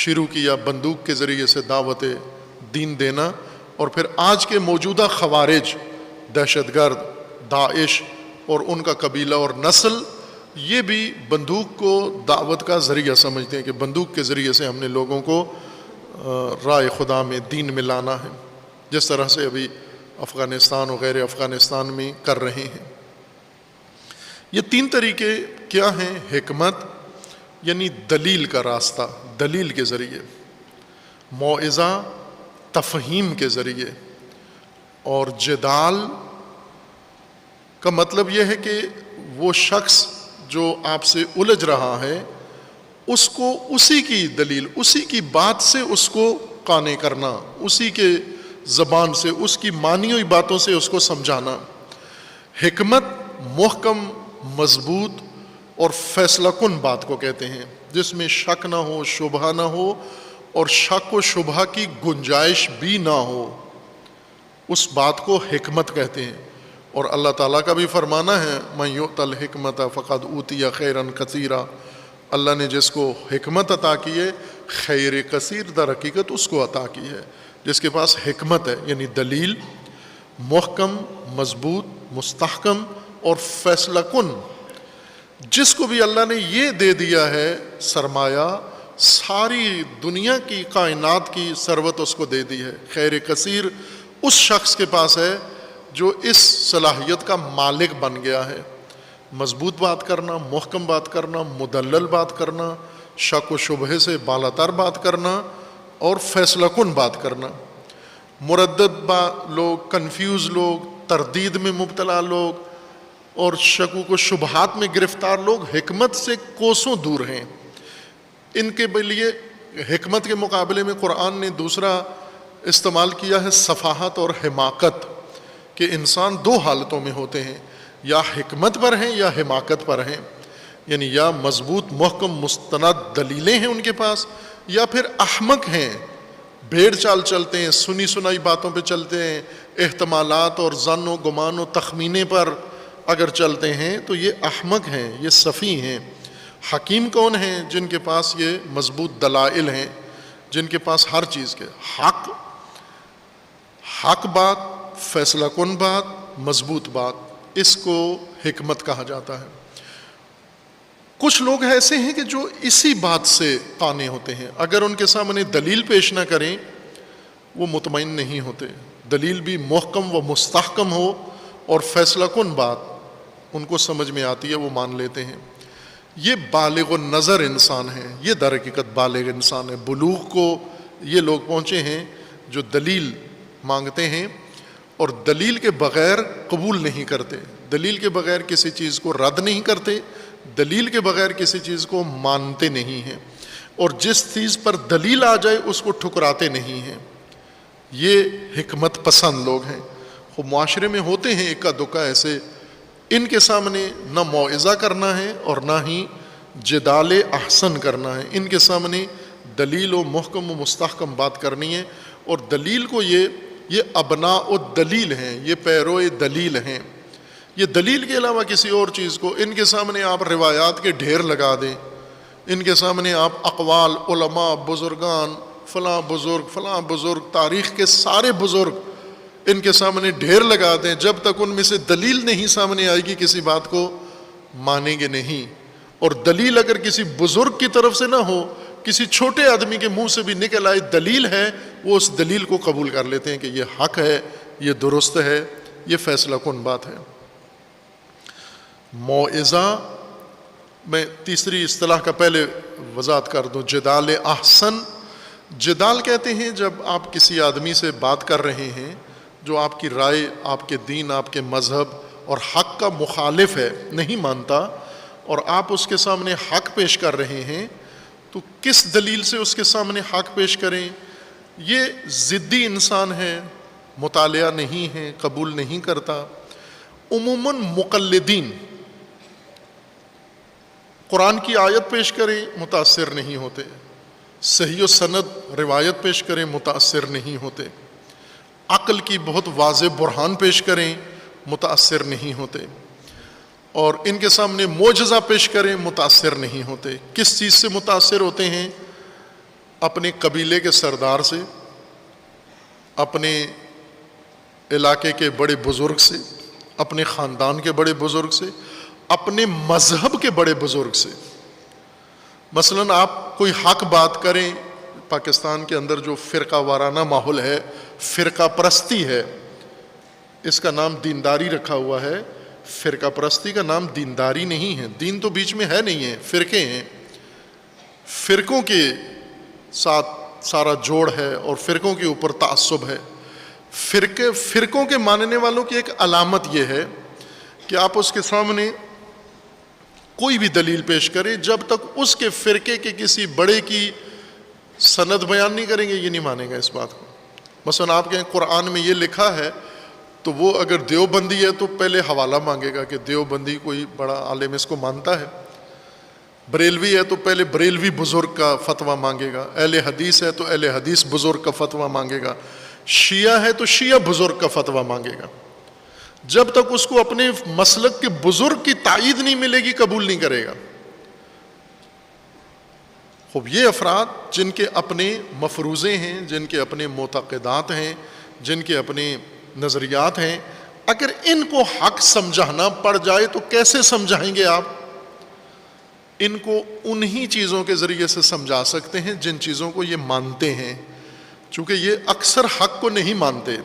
شروع کیا بندوق کے ذریعے سے دعوت دین دینا، اور پھر آج کے موجودہ خوارج، دہشت گرد، داعش اور ان کا قبیلہ اور نسل، یہ بھی بندوق کو دعوت کا ذریعہ سمجھتے ہیں کہ بندوق کے ذریعے سے ہم نے لوگوں کو راہ خدا میں، دین میں لانا ہے، جس طرح سے ابھی افغانستان وغیرہ افغانستان میں کر رہے ہیں. یہ 3 طریقے کیا ہیں؟ حکمت یعنی دلیل کا راستہ، دلیل کے ذریعے، موعظہ تفہیم کے ذریعے، اور جدال کا مطلب یہ ہے کہ وہ شخص جو آپ سے الجھ رہا ہے اس کو اسی کی دلیل، اسی کی بات سے اس کو قانع کرنا، اسی کے زبان سے، اس کی مانی ہوئی باتوں سے اس کو سمجھانا. حکمت محکم، مضبوط اور فیصلہ کن بات کو کہتے ہیں، جس میں شک نہ ہو، شبہ نہ ہو، اور شک و شبہ کی گنجائش بھی نہ ہو، اس بات کو حکمت کہتے ہیں. اور اللہ تعالیٰ کا بھی فرمانا ہے من یؤت الحکمت فقد اوتی خیرا کثیرا. اللہ نے جس کو حکمت عطا کی ہے، خیر کثیر در حقیقت اس کو عطا کی ہے جس کے پاس حکمت ہے، یعنی دلیل محکم، مضبوط، مستحکم اور فیصلہ کن. جس کو بھی اللہ نے یہ دے دیا ہے سرمایہ، ساری دنیا کی کائنات کی ثروت اس کو دے دی ہے. خیر کثیر اس شخص کے پاس ہے جو اس صلاحیت کا مالک بن گیا ہے. مضبوط بات کرنا، محکم بات کرنا، مدلل بات کرنا، شک و شبہ سے بالاتر بات کرنا اور فیصلہ کن بات کرنا. مردد لوگ، کنفیوز لوگ، تردید میں مبتلا لوگ اور شکوک و شبہات میں گرفتار لوگ حکمت سے کوسوں دور ہیں. ان کے لیے حکمت کے مقابلے میں قرآن نے دوسرا استعمال کیا ہے صفاحت اور حماقت، کہ انسان 2 حالتوں میں ہوتے ہیں، یا حکمت پر ہیں یا حماقت پر ہیں. یعنی یا مضبوط محکم مستند دلیلیں ہیں ان کے پاس، یا پھر احمق ہیں، بھیڑ چال چلتے ہیں، سنی سنائی باتوں پہ چلتے ہیں، احتمالات اور ظن و گمان و تخمینے پر اگر چلتے ہیں تو یہ احمق ہیں، یہ سفیہ ہیں. حکیم کون ہیں؟ جن کے پاس یہ مضبوط دلائل ہیں، جن کے پاس ہر چیز کے حق بات، فیصلہ کن بات، مضبوط بات، اس کو حکمت کہا جاتا ہے۔ کچھ لوگ ایسے ہیں کہ جو اسی بات سے قانع ہوتے ہیں، اگر ان کے سامنے دلیل پیش نہ کریں وہ مطمئن نہیں ہوتے، دلیل بھی محکم و مستحکم ہو اور فیصلہ کن بات ان کو سمجھ میں آتی ہے وہ مان لیتے ہیں۔ یہ بالغ النظر انسان ہے، یہ در حقیقت بالغ انسان ہے، بلوغ کو یہ لوگ پہنچے ہیں جو دلیل مانگتے ہیں اور دلیل کے بغیر قبول نہیں کرتے، دلیل کے بغیر کسی چیز کو رد نہیں کرتے، دلیل کے بغیر کسی چیز کو مانتے نہیں ہیں، اور جس چیز پر دلیل آ جائے اس کو ٹھکراتے نہیں ہیں۔ یہ حکمت پسند لوگ ہیں۔ وہ معاشرے میں ہوتے ہیں اکا دکا ایسے، ان کے سامنے نہ موعظہ کرنا ہے اور نہ ہی جدال احسن کرنا ہے، ان کے سامنے دلیل و محکم و مستحکم بات کرنی ہے، اور دلیل کو یہ ابناء الدلیل ہیں، یہ پیرو دلیل ہیں، یہ دلیل کے علاوہ کسی اور چیز کو ان کے سامنے آپ روایات کے ڈھیر لگا دیں، ان کے سامنے آپ اقوال علماء بزرگان فلاں بزرگ تاریخ کے سارے بزرگ ان کے سامنے ڈھیر لگا دیں، جب تک ان میں سے دلیل نہیں سامنے آئے گی کسی بات کو مانیں گے نہیں۔ اور دلیل اگر کسی بزرگ کی طرف سے نہ ہو، کسی چھوٹے آدمی کے منہ سے بھی نکل آئے دلیل ہے، وہ اس دلیل کو قبول کر لیتے ہیں کہ یہ حق ہے، یہ درست ہے، یہ فیصلہ کن بات ہے۔ موعظہ میں تیسری اصطلاح کا پہلے وضاحت کر دوں، جدال احسن۔ جدال کہتے ہیں جب آپ کسی آدمی سے بات کر رہے ہیں جو آپ کی رائے، آپ کے دین، آپ کے مذہب اور حق کا مخالف ہے، نہیں مانتا، اور آپ اس کے سامنے حق پیش کر رہے ہیں، تو کس دلیل سے اس کے سامنے حق پیش کریں؟ یہ ضدی انسان ہے، مطالعہ نہیں ہے، قبول نہیں کرتا۔ عموماً مقلدین قرآن کی آیت پیش کریں متاثر نہیں ہوتے، صحیح و سند روایت پیش کریں متاثر نہیں ہوتے، عقل کی بہت واضح برہان پیش کریں متاثر نہیں ہوتے، اور ان کے سامنے معجزہ پیش کریں متاثر نہیں ہوتے۔ کس چیز سے متاثر ہوتے ہیں؟ اپنے قبیلے کے سردار سے، اپنے علاقے کے بڑے بزرگ سے، اپنے خاندان کے بڑے بزرگ سے، اپنے مذہب کے بڑے بزرگ سے۔ مثلاً آپ کوئی حق بات کریں، پاکستان کے اندر جو فرقہ وارانہ ماحول ہے، فرقہ پرستی ہے، اس کا نام دینداری رکھا ہوا ہے، فرقہ پرستی کا نام دینداری نہیں ہے، دین تو بیچ میں ہے نہیں ہے، فرقے ہیں، فرقوں کے ساتھ سارا جوڑ ہے اور فرقوں کے اوپر تعصب ہے۔ فرقوں کے ماننے والوں کی ایک علامت یہ ہے کہ آپ اس کے سامنے کوئی بھی دلیل پیش کریں، جب تک اس کے فرقے کے کسی بڑے کی سند بیان نہیں کریں گے یہ نہیں مانے گا اس بات کو۔ مثلا آپ کہیں قرآن میں یہ لکھا ہے، تو وہ اگر دیوبندی ہے تو پہلے حوالہ مانگے گا کہ دیوبندی کوئی بڑا عالم اس کو مانتا ہے، بریلوی ہے تو پہلے بریلوی بزرگ کا فتویٰ مانگے گا، اہل حدیث ہے تو اہل حدیث بزرگ کا فتویٰ مانگے گا، شیعہ ہے تو شیعہ بزرگ کا فتویٰ مانگے گا۔ جب تک اس کو اپنے مسلک کے بزرگ کی تائید نہیں ملے گی قبول نہیں کرے گا۔ خوب یہ افراد جن کے اپنے مفروضے ہیں، جن کے اپنے معتقدات ہیں، جن کے اپنے نظریات ہیں، اگر ان کو حق سمجھانا پڑ جائے تو کیسے سمجھائیں گے آپ؟ ان کو انہی چیزوں کے ذریعے سے سمجھا سکتے ہیں جن چیزوں کو یہ مانتے ہیں، چونکہ یہ اکثر حق کو نہیں مانتے۔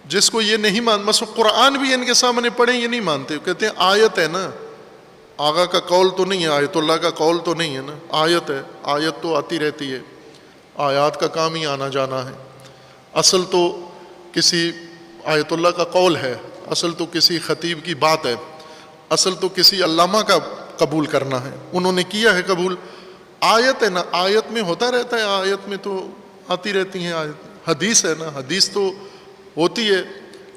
جس کو یہ نہیں مثلا قرآن بھی ان کے سامنے پڑھیں یہ نہیں مانتے، کہتے ہیں آیت ہے نا، آقا کا قول تو نہیں ہے، آیت اللہ کا قول تو نہیں ہے نا، آیت ہے، آیت تو آتی رہتی ہے، آیات کا کام ہی آنا جانا ہے، اصل تو کسی آیت اللہ کا قول ہے، اصل تو کسی خطیب کی بات ہے، اصل تو کسی علامہ کا قبول کرنا ہے، انہوں نے کیا ہے قبول، آیت ہے نا، آیت میں ہوتا رہتا ہے، آیت میں تو آتی رہتی ہیں، آیت حدیث ہے نا، حدیث تو ہوتی ہے،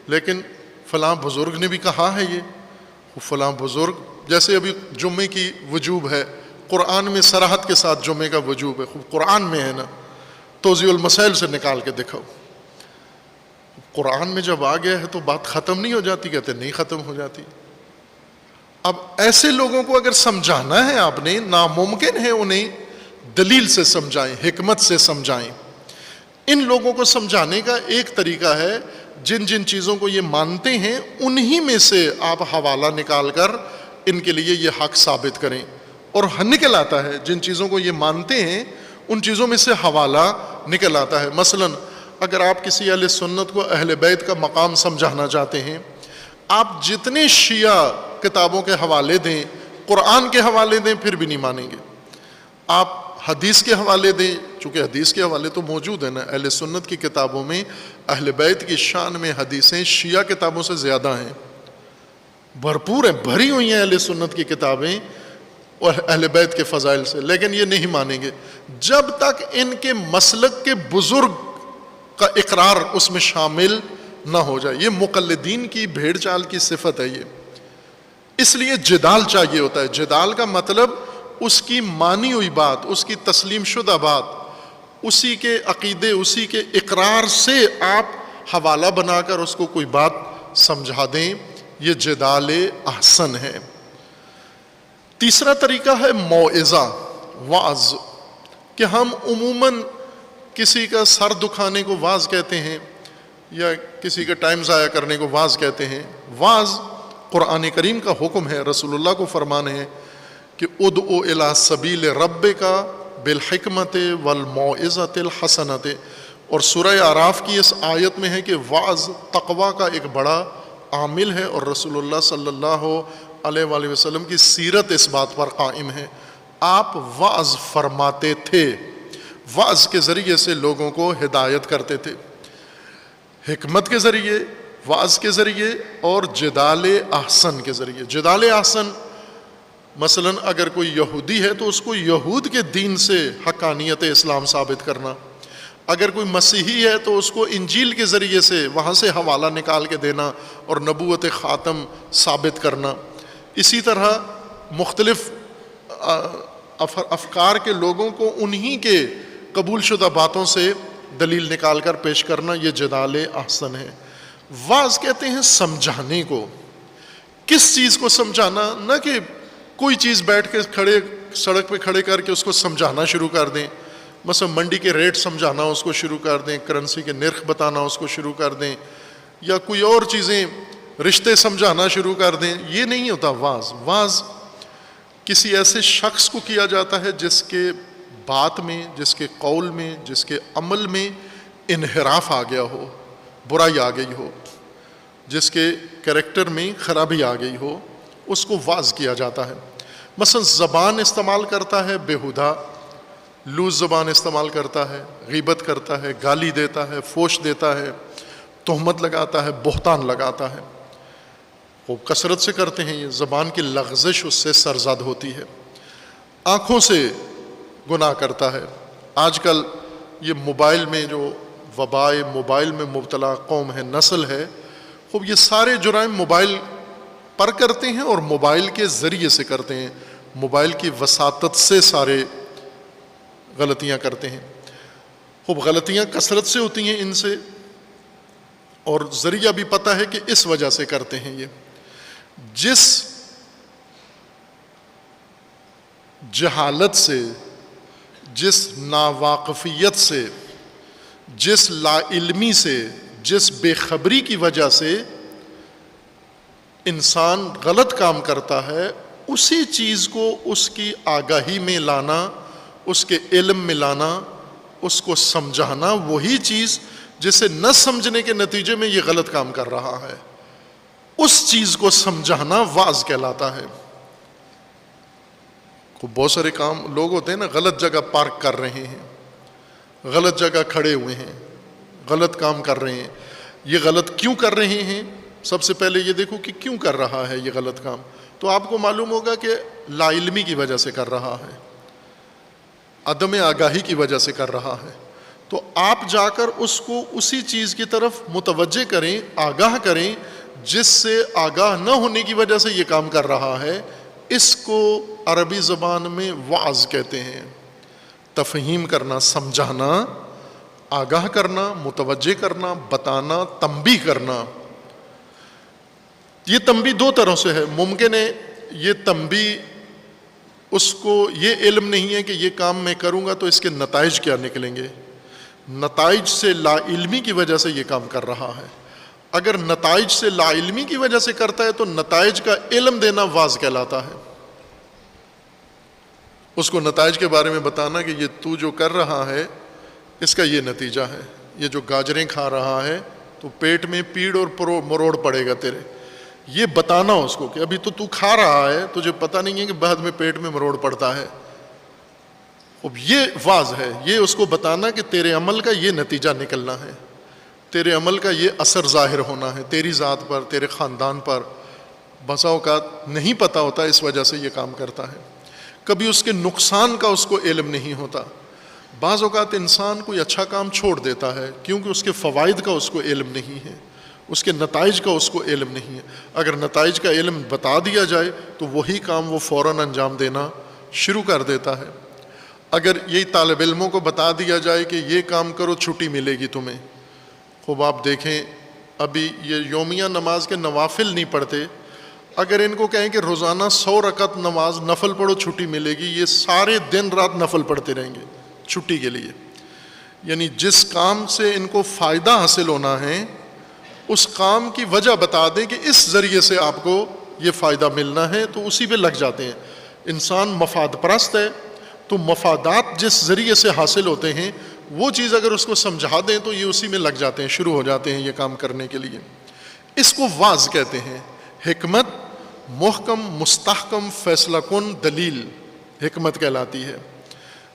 لیکن فلاں بزرگ نے بھی کہا ہے، یہ فلاں بزرگ، جیسے ابھی جمعے کی وجوب ہے، قرآن میں صراحت کے ساتھ جمعے کا وجوب ہے، قرآن میں ہے نا، توضیح المسائل سے نکال کے دکھاؤ۔ قرآن میں جب آ گیا ہے تو بات ختم نہیں ہو جاتی، کہتے نہیں ختم ہو جاتی۔ اب ایسے لوگوں کو اگر سمجھانا ہے آپ نے، ناممکن ہے انہیں دلیل سے سمجھائیں، حکمت سے سمجھائیں۔ ان لوگوں کو سمجھانے کا ایک طریقہ ہے، جن جن چیزوں کو یہ مانتے ہیں انہی میں سے آپ حوالہ نکال کر ان کے لیے یہ حق ثابت کریں. اور نکل آتا ہے جن چیزوں کو یہ مانتے ہیں ان چیزوں میں سے حوالہ نکل آتا ہے. مثلا اگر آپ کسی اہل سنت کو اہل بیت کا مقام سمجھانا چاہتے ہیں، آپ جتنے شیعہ کتابوں کے حوالے دیں، قرآن کے حوالے دیں، پھر بھی نہیں مانیں گے. آپ حدیث کے حوالے دیں، چونکہ حدیث کے حوالے تو موجود ہیں نا، اہل سنت کی کتابوں میں اہل بیت کی شان میں حدیثیں شیعہ کتابوں سے زیادہ ہیں، بھرپور ہیں، بھری ہوئی ہیں اہل سنت کی کتابیں اور اہل بیت کے فضائل سے، لیکن یہ نہیں مانیں گے جب تک ان کے مسلک کے بزرگ کا اقرار اس میں شامل نہ ہو جائے. یہ مقلدین کی بھیڑ چال کی صفت ہے. یہ اس لیے جدال چاہیے ہوتا ہے. جدال کا مطلب اس کی مانی ہوئی بات، اس کی تسلیم شدہ بات، اسی کے عقیدے، اسی کے اقرار سے آپ حوالہ بنا کر اس کو کوئی بات سمجھا دیں. یہ جدال احسن ہے. تیسرا طریقہ ہے موعظہ، وعظ، کہ ہم عموماً کسی کا سر دکھانے کو واعظ کہتے ہیں یا کسی کا ٹائم ضائع کرنے کو واعظ کہتے ہیں. واعظ قرآن کریم کا حکم ہے، رسول اللہ کو فرمان ہے کہ ادعو الی سبیل ربک بالحکمت والموعظۃ الحسنۃ. اور سورہ اعراف کی اس آیت میں ہے کہ وعظ تقویٰ کا ایک بڑا عامل ہے، اور رسول اللہ صلی اللہ علیہ وآلہ وسلم کی سیرت اس بات پر قائم ہے. آپ وعظ فرماتے تھے، وعظ کے ذریعے سے لوگوں کو ہدایت کرتے تھے، حکمت کے ذریعے، وعظ کے ذریعے اور جدال احسن کے ذریعے. جدال احسن مثلا اگر کوئی یہودی ہے تو اس کو یہود کے دین سے حقانیت اسلام ثابت کرنا، اگر کوئی مسیحی ہے تو اس کو انجیل کے ذریعے سے وہاں سے حوالہ نکال کے دینا اور نبوت خاتم ثابت کرنا. اسی طرح مختلف افکار کے لوگوں کو انہی کے قبول شدہ باتوں سے دلیل نکال کر پیش کرنا، یہ جدال احسن ہے. واعظ کہتے ہیں سمجھانے کو. کس چیز کو سمجھانا؟ نہ کہ کوئی چیز بیٹھ کے سڑک پہ کھڑے کر کے اس کو سمجھانا شروع کر دیں. مثلا منڈی کے ریٹ سمجھانا اس کو شروع کر دیں، کرنسی کے نرخ بتانا اس کو شروع کر دیں، یا کوئی اور چیزیں، رشتے سمجھانا شروع کر دیں. یہ نہیں ہوتا واعظ. واعظ کسی ایسے شخص کو کیا جاتا ہے جس کے بات میں، جس کے قول میں، جس کے عمل میں انحراف آ گیا ہو، برائی آ گئی ہو، جس کے کریکٹر میں خرابی آ گئی ہو، اس کو واعظ کیا جاتا ہے. مثلا زبان استعمال کرتا ہے بیہودہ، لوز زبان استعمال کرتا ہے، غیبت کرتا ہے، گالی دیتا ہے، فوش دیتا ہے، تہمت لگاتا ہے، بہتان لگاتا ہے. وہ کثرت سے کرتے ہیں. یہ زبان کی لغزش اس سے سرزد ہوتی ہے. آنکھوں سے گناہ کرتا ہے. آج کل یہ موبائل میں جو وبائے موبائل میں مبتلا قوم ہے، نسل ہے، خوب یہ سارے جرائم موبائل پر کرتے ہیں اور موبائل کے ذریعے سے کرتے ہیں. موبائل کی وساطت سے سارے غلطیاں کرتے ہیں. خوب غلطیاں کثرت سے ہوتی ہیں ان سے، اور ذریعہ بھی پتہ ہے کہ اس وجہ سے کرتے ہیں. یہ جس جہالت سے، جس ناواقفیت سے، جس لا علمی سے، جس بے خبری کی وجہ سے انسان غلط کام کرتا ہے، اسی چیز کو اس کی آگاہی میں لانا، اس کے علم میں لانا، اس کو سمجھانا، وہی چیز جسے نہ سمجھنے کے نتیجے میں یہ غلط کام کر رہا ہے، اس چیز کو سمجھانا واعظ کہلاتا ہے. بہت سارے کام لوگ ہوتے ہیں نا، غلط جگہ پارک کر رہے ہیں، غلط جگہ کھڑے ہوئے ہیں، غلط کام کر رہے ہیں. یہ غلط کیوں کر رہے ہیں؟ سب سے پہلے یہ دیکھو کہ کیوں کر رہا ہے یہ غلط کام. تو آپ کو معلوم ہوگا کہ لا علمی کی وجہ سے کر رہا ہے، عدم آگاہی کی وجہ سے کر رہا ہے. تو آپ جا کر اس کو اسی چیز کی طرف متوجہ کریں، آگاہ کریں جس سے آگاہ نہ ہونے کی وجہ سے یہ کام کر رہا ہے. اس کو عربی زبان میں وعظ کہتے ہیں. تفہیم کرنا، سمجھانا، آگاہ کرنا، متوجہ کرنا، بتانا، تنبیہ کرنا. یہ تنبیہ دو طرح سے ہے. ممکن ہے یہ تنبیہ اس کو یہ علم نہیں ہے کہ یہ کام میں کروں گا تو اس کے نتائج کیا نکلیں گے، نتائج سے لا علمی کی وجہ سے یہ کام کر رہا ہے. اگر نتائج سے لا علمی کی وجہ سے کرتا ہے تو نتائج کا علم دینا واعظ کہلاتا ہے. اس کو نتائج کے بارے میں بتانا کہ یہ تو جو کر رہا ہے اس کا یہ نتیجہ ہے. یہ جو گاجریں کھا رہا ہے تو پیٹ میں پیڑ اور مروڑ پڑے گا تیرے. یہ بتانا اس کو کہ ابھی تو کھا رہا ہے, تجھے پتہ نہیں ہے کہ بعد میں پیٹ میں مروڑ پڑتا ہے. اب یہ واعظ ہے, یہ اس کو بتانا کہ تیرے عمل کا یہ نتیجہ نکلنا ہے, تیرے عمل کا یہ اثر ظاہر ہونا ہے تیری ذات پر, تیرے خاندان پر. بسا اوقات نہیں پتہ ہوتا, اس وجہ سے یہ کام کرتا ہے. کبھی اس کے نقصان کا اس کو علم نہیں ہوتا. بعض اوقات انسان کوئی اچھا کام چھوڑ دیتا ہے کیونکہ اس کے فوائد کا اس کو علم نہیں ہے, اس کے نتائج کا اس کو علم نہیں ہے. اگر نتائج کا علم بتا دیا جائے تو وہی کام وہ فوراً انجام دینا شروع کر دیتا ہے. اگر یہی طالب علموں کو بتا دیا جائے کہ یہ کام کرو چھٹی ملے گی تمہیں. خوب آپ دیکھیں ابھی یہ یومیہ نماز کے نوافل نہیں پڑھتے, اگر ان کو کہیں کہ روزانہ 100 رکعت نماز نفل پڑھو چھٹی ملے گی, یہ سارے دن رات نفل پڑھتے رہیں گے چھٹی کے لیے. یعنی جس کام سے ان کو فائدہ حاصل ہونا ہے اس کام کی وجہ بتا دیں کہ اس ذریعے سے آپ کو یہ فائدہ ملنا ہے, تو اسی پہ لگ جاتے ہیں. انسان مفاد پرست ہے تو مفادات جس ذریعے سے حاصل ہوتے ہیں وہ چیز اگر اس کو سمجھا دیں تو یہ اسی میں لگ جاتے ہیں, شروع ہو جاتے ہیں یہ کام کرنے کے لیے. اس کو واعظ کہتے ہیں. حکمت محکم مستحکم فیصلہ کن دلیل حکمت کہلاتی ہے.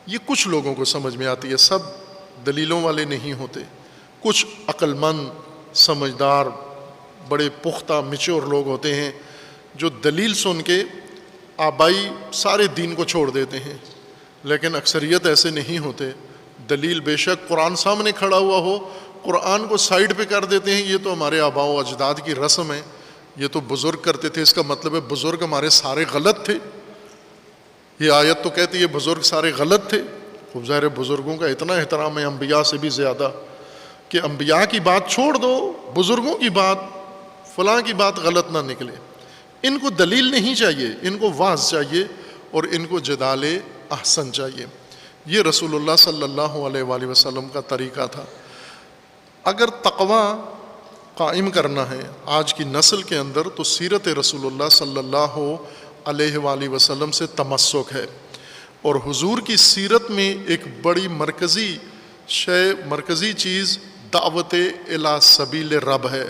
یہ کچھ لوگوں کو سمجھ میں آتی ہے, سب دلیلوں والے نہیں ہوتے. کچھ عقل مند سمجھدار بڑے پختہ میچور لوگ ہوتے ہیں جو دلیل سن کے آبائی سارے دین کو چھوڑ دیتے ہیں, لیکن اکثریت ایسے نہیں ہوتے. دلیل بے شک قرآن سامنے کھڑا ہوا ہو, قرآن کو سائڈ پہ کر دیتے ہیں, یہ تو ہمارے آباء و اجداد کی رسم ہے, یہ تو بزرگ کرتے تھے, اس کا مطلب ہے بزرگ ہمارے سارے غلط تھے. یہ آیت تو کہتی ہے بزرگ سارے غلط تھے. خوب ظاہر بزرگوں کا اتنا احترام ہے انبیاء سے بھی زیادہ کہ انبیاء کی بات چھوڑ دو, بزرگوں کی بات فلاں کی بات غلط نہ نکلے. ان کو دلیل نہیں چاہیے, ان کو واعظ چاہیے اور ان کو جدال احسن چاہیے. یہ رسول اللہ صلی اللہ علیہ وآلہ وسلم کا طریقہ تھا. اگر تقوی قائم کرنا ہے آج کی نسل کے اندر تو سیرت رسول اللہ صلی اللہ علیہ وآلہ وسلم سے تمسک ہے. اور حضور کی سیرت میں ایک بڑی مرکزی چیز دعوت الی سبیل رب ہے.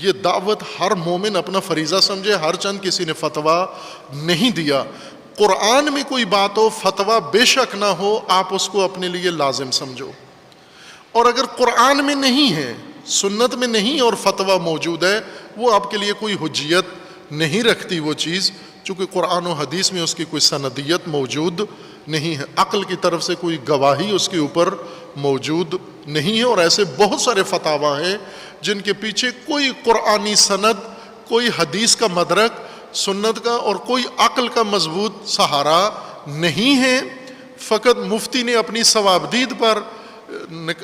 یہ دعوت ہر مومن اپنا فریضہ سمجھے, ہر چند کسی نے فتویٰ نہیں دیا. قرآن میں کوئی بات ہو فتویٰ بے شک نہ ہو, آپ اس کو اپنے لیے لازم سمجھو. اور اگر قرآن میں نہیں ہے, سنت میں نہیں اور فتویٰ موجود ہے, وہ آپ کے لیے کوئی حجیت نہیں رکھتی وہ چیز, چونکہ قرآن و حدیث میں اس کی کوئی سندیت موجود نہیں ہے, عقل کی طرف سے کوئی گواہی اس کے اوپر موجود نہیں ہے. اور ایسے بہت سارے فتاویٰ ہیں جن کے پیچھے کوئی قرآنی سند, کوئی حدیث کا مدرک سنت کا اور کوئی عقل کا مضبوط سہارا نہیں ہے. فقط مفتی نے اپنی ثوابدید پر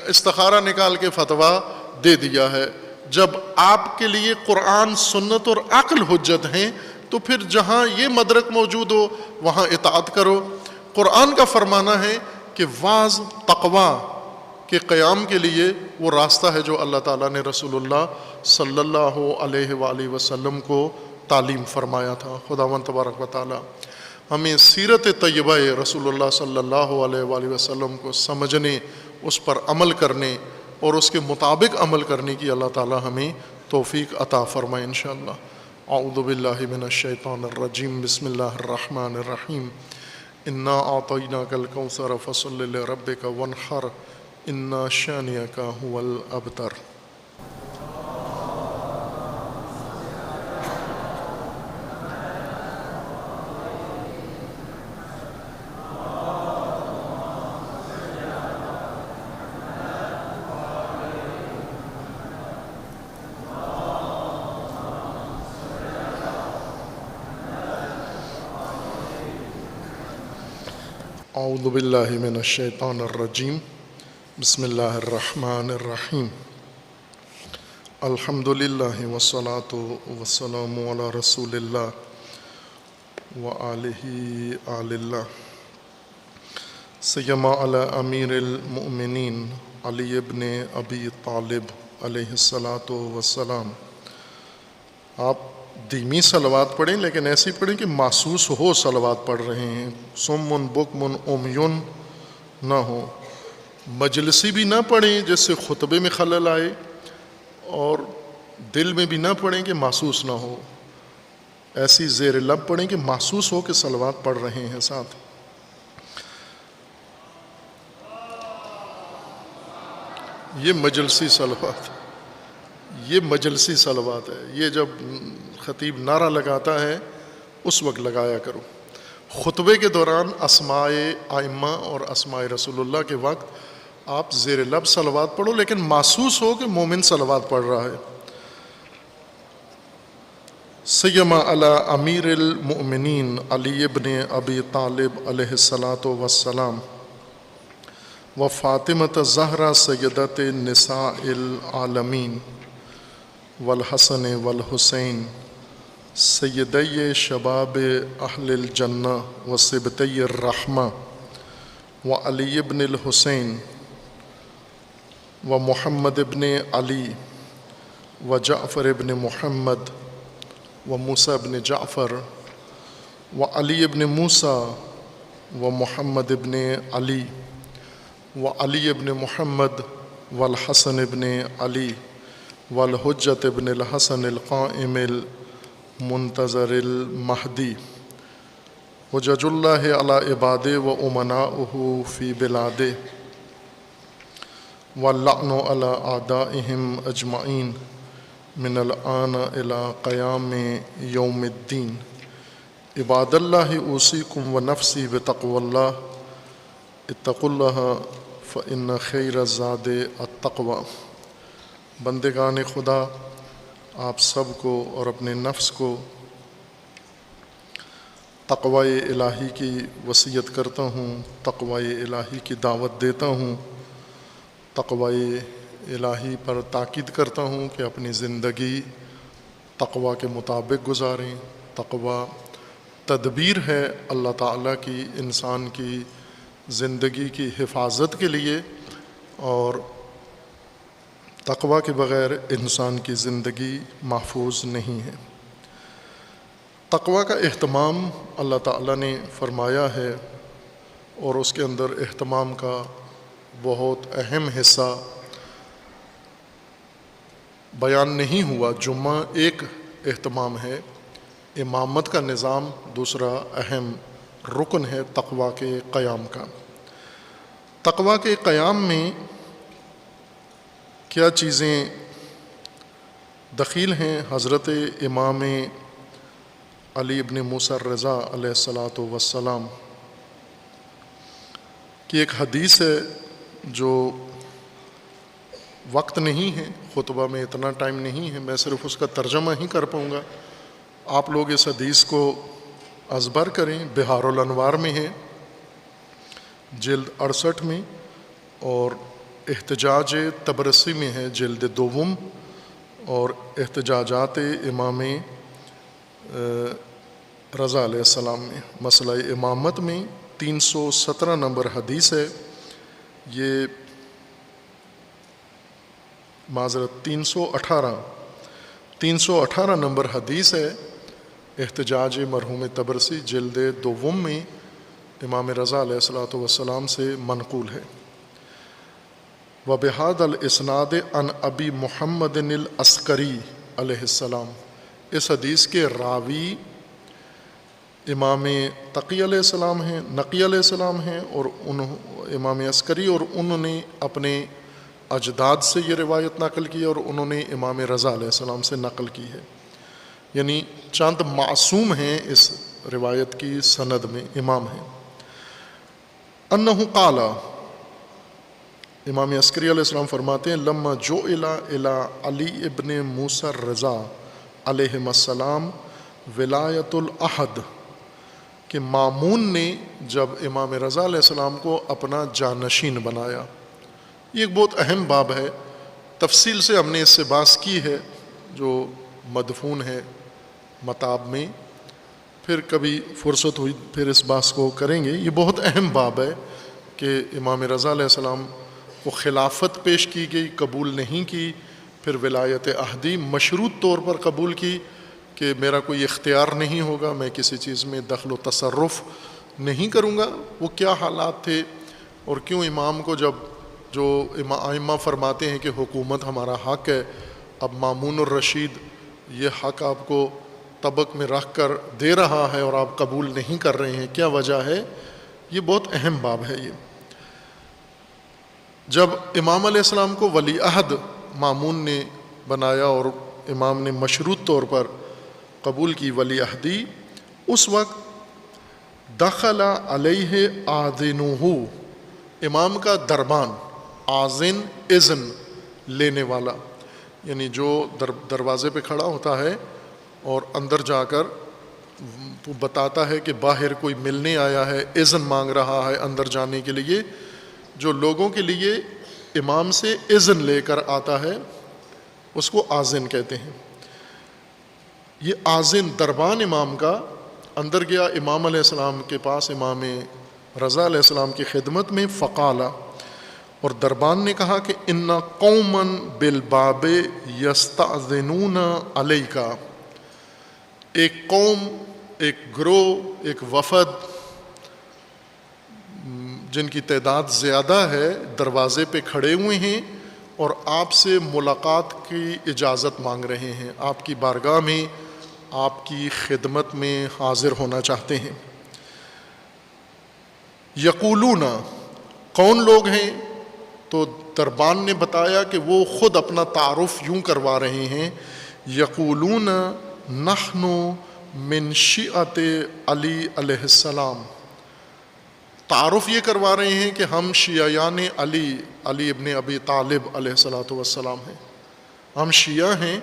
استخارہ نکال کے فتویٰ دے دیا ہے. جب آپ کے لیے قرآن سنت اور عقل حجت ہیں تو پھر جہاں یہ مدرک موجود ہو وہاں اطاعت کرو. قرآن کا فرمانا ہے کہ واعظ تقوی کے قیام کے لیے وہ راستہ ہے جو اللہ تعالیٰ نے رسول اللہ صلی اللہ علیہ وآلہ وسلم کو تعلیم فرمایا تھا. خداوند تبارک و تعالیٰ ہمیں سیرت طیبہ رسول اللہ صلی اللہ علیہ وآلہ وسلم کو سمجھنے, اس پر عمل کرنے اور اس کے مطابق عمل کرنے کی اللہ تعالیٰ ہمیں توفیق عطا فرمائے انشاءاللہ. اعوذ باللہ من الشیطان الرجیم. بسم اللہ الرحمن الرحیم. انا اعطیناک الکوثر فصل لربک وانحر ان شانئک هو الابتر. اعوذ باللہ من الشیطان الرجیم. بسم اللہ الرحمن الرحیم. الحمد للہ والصلاة والسلام علی رسول اللہ وآلہ آل اللہ. سیما علی امیر المؤمنین علی ابن ابی طالب علیہ الصلاۃ والسلام. آپ دھیمی صلوات پڑھیں لیکن ایسی پڑھیں کہ محسوس ہو صلوات پڑھ رہے ہیں. سم بکم عمیٌ نہ ہو. مجلسی بھی نہ پڑھیں جس سے خطبے میں خلل آئے، اور دل میں بھی نہ پڑھیں کہ محسوس نہ ہو. ایسی زیر لب پڑھیں کہ محسوس ہو کہ صلوات پڑھ رہے ہیں ساتھ. یہ مجلسی صلوات ہے. یہ جب خطیب نعرہ لگاتا ہے اس وقت لگایا کرو. خطبے کے دوران اسماء ائمہ اور اسماء رسول اللہ کے وقت آپ زیر لب صلوات پڑھو لیکن محسوس ہو کہ مومن صلوات پڑھ رہا ہے. سیما علی امیر المؤمنین علی ابن ابی طالب علیہ الصلاۃ والسلام و فاطمۃ الزہرا سیدۃ نساء العالمین والحسن والحسین سیدی شباب اہل الجنہ و سبطی الرحمہ و علی ابن الحسین و محمد ابن علی و جعفر ابن محمد و موسیٰ ابن جعفر و علی ابن موسیٰ و محمد ابن علی و علی ابن محمد والحسن ابن علی والحجت ابن الحسن القائم المنتظر المہدی حجج اللہ علی عبادہ و امناؤہ فی بلادہ واللعن علی اعدائہم اجمعین من الآن الی قیام یوم الدین. عباد اللہ اوصیکم و نفسی بتقوی اللہ اتقوا اللہ فإن خیر الزاد التقوی. بندگان خدا، آپ سب کو اور اپنے نفس کو تقوی الہی کی وصیت کرتا ہوں، تقوی الہی کی دعوت دیتا ہوں، تقوی الہی پر تاکید کرتا ہوں کہ اپنی زندگی تقوی کے مطابق گزاریں. تقوی تدبیر ہے اللہ تعالیٰ کی انسان کی زندگی کی حفاظت کے لیے، اور تقوی کے بغیر انسان کی زندگی محفوظ نہیں ہے. تقوی کا اہتمام اللہ تعالیٰ نے فرمایا ہے، اور اس کے اندر اہتمام کا بہت اہم حصہ بیان نہیں ہوا. جمعہ ایک اہتمام ہے، امامت کا نظام دوسرا اہم رکن ہے تقوی کے قیام کا. تقوی کے قیام میں کیا چیزیں دخیل ہیں؟ حضرت امام علی ابن موسیٰ الرضا علیہ الصلاۃ والسلام کی ایک حدیث ہے جو وقت نہیں ہے، خطبہ میں اتنا ٹائم نہیں ہے، میں صرف اس کا ترجمہ ہی کر پاؤں گا. آپ لوگ اس حدیث کو ازبر کریں. بہار الانوار میں ہے، جلد 68 میں، اور احتجاج طبرسی میں ہے، جلد 2، اور احتجاجات امام رضا علیہ السلام میں. مسئلہ امامت میں 317 نمبر حدیث ہے. یہ معذرت 318 نمبر حدیث ہے. احتجاج مرحوم طبرسی جلد 2 میں امام رضا علیہ الصلاۃ والسلام سے منقول ہے. وبہذا الاسناد عن ابی محمد العسکری علیہ السلام. اس حدیث کے راوی امام تقی علیہ السلام ہیں، نقی علیہ السلام ہیں، اور امام عسکری، اور انہوں نے اپنے اجداد سے یہ روایت نقل کی، اور انہوں نے امام رضا علیہ السلام سے نقل کی ہے. یعنی چند معصوم ہیں اس روایت کی سند میں، امام ہیں. انہ قال، امام عسکری علیہ السلام فرماتے ہیں، لما جعل الی علی ابن موسیٰ الرضا علیہ السلام ولایت العہد، کہ مامون نے جب امام رضا علیہ السلام کو اپنا جانشین بنایا. یہ ایک بہت اہم باب ہے، تفصیل سے ہم نے اس سے بحث کی ہے جو مدفون ہے متاب میں. پھر کبھی فرصت ہوئی پھر اس بحث کو کریں گے. یہ بہت اہم باب ہے کہ امام رضا علیہ السلام کو خلافت پیش کی گئی، قبول نہیں کی، پھر ولایت عہدی مشروط طور پر قبول کی کہ میرا کوئی اختیار نہیں ہوگا، میں کسی چیز میں دخل و تصرف نہیں کروں گا۔ وہ کیا حالات تھے اور کیوں امام کو جب جو ائمہ فرماتے ہیں کہ حکومت ہمارا حق ہے، اب مامون الرشید یہ حق آپ کو طبق میں رکھ کر دے رہا ہے اور آپ قبول نہیں کر رہے ہیں، کیا وجہ ہے؟ یہ بہت اہم باب ہے۔ یہ جب امام علیہ السلام کو ولی عہد مامون نے بنایا اور امام نے مشروط طور پر قبول کی ولی عہدی، اس وقت دخل علیہ آذنہ، امام کا دربان، آذن اذن لینے والا، یعنی جو دروازے پہ کھڑا ہوتا ہے اور اندر جا کر بتاتا ہے کہ باہر کوئی ملنے آیا ہے، اذن مانگ رہا ہے اندر جانے کے لیے، جو لوگوں کے لیے امام سے اذن لے کر آتا ہے اس کو آذن کہتے ہیں۔ یہ آذن دربان امام کا اندر گیا امام علیہ السلام کے پاس، امام رضا علیہ السلام کی خدمت میں، فقالا، اور دربان نے کہا کہ ان قوما بالباب یستأذنون علیک، ایک قوم، ایک گروہ، ایک وفد جن کی تعداد زیادہ ہے دروازے پہ کھڑے ہوئے ہیں اور آپ سے ملاقات کی اجازت مانگ رہے ہیں، آپ کی بارگاہ میں، آپ کی خدمت میں حاضر ہونا چاہتے ہیں۔ یقولون، کون لوگ ہیں؟ تو دربان نے بتایا کہ وہ خود اپنا تعارف یوں کروا رہے ہیں، یقولون نحن من شیعت علی علیہ السلام، تعارف یہ کروا رہے ہیں کہ ہم شیعیان علی ابن ابی طالب علیہ الصلوۃ والسلام ہیں، ہم شیعہ ہیں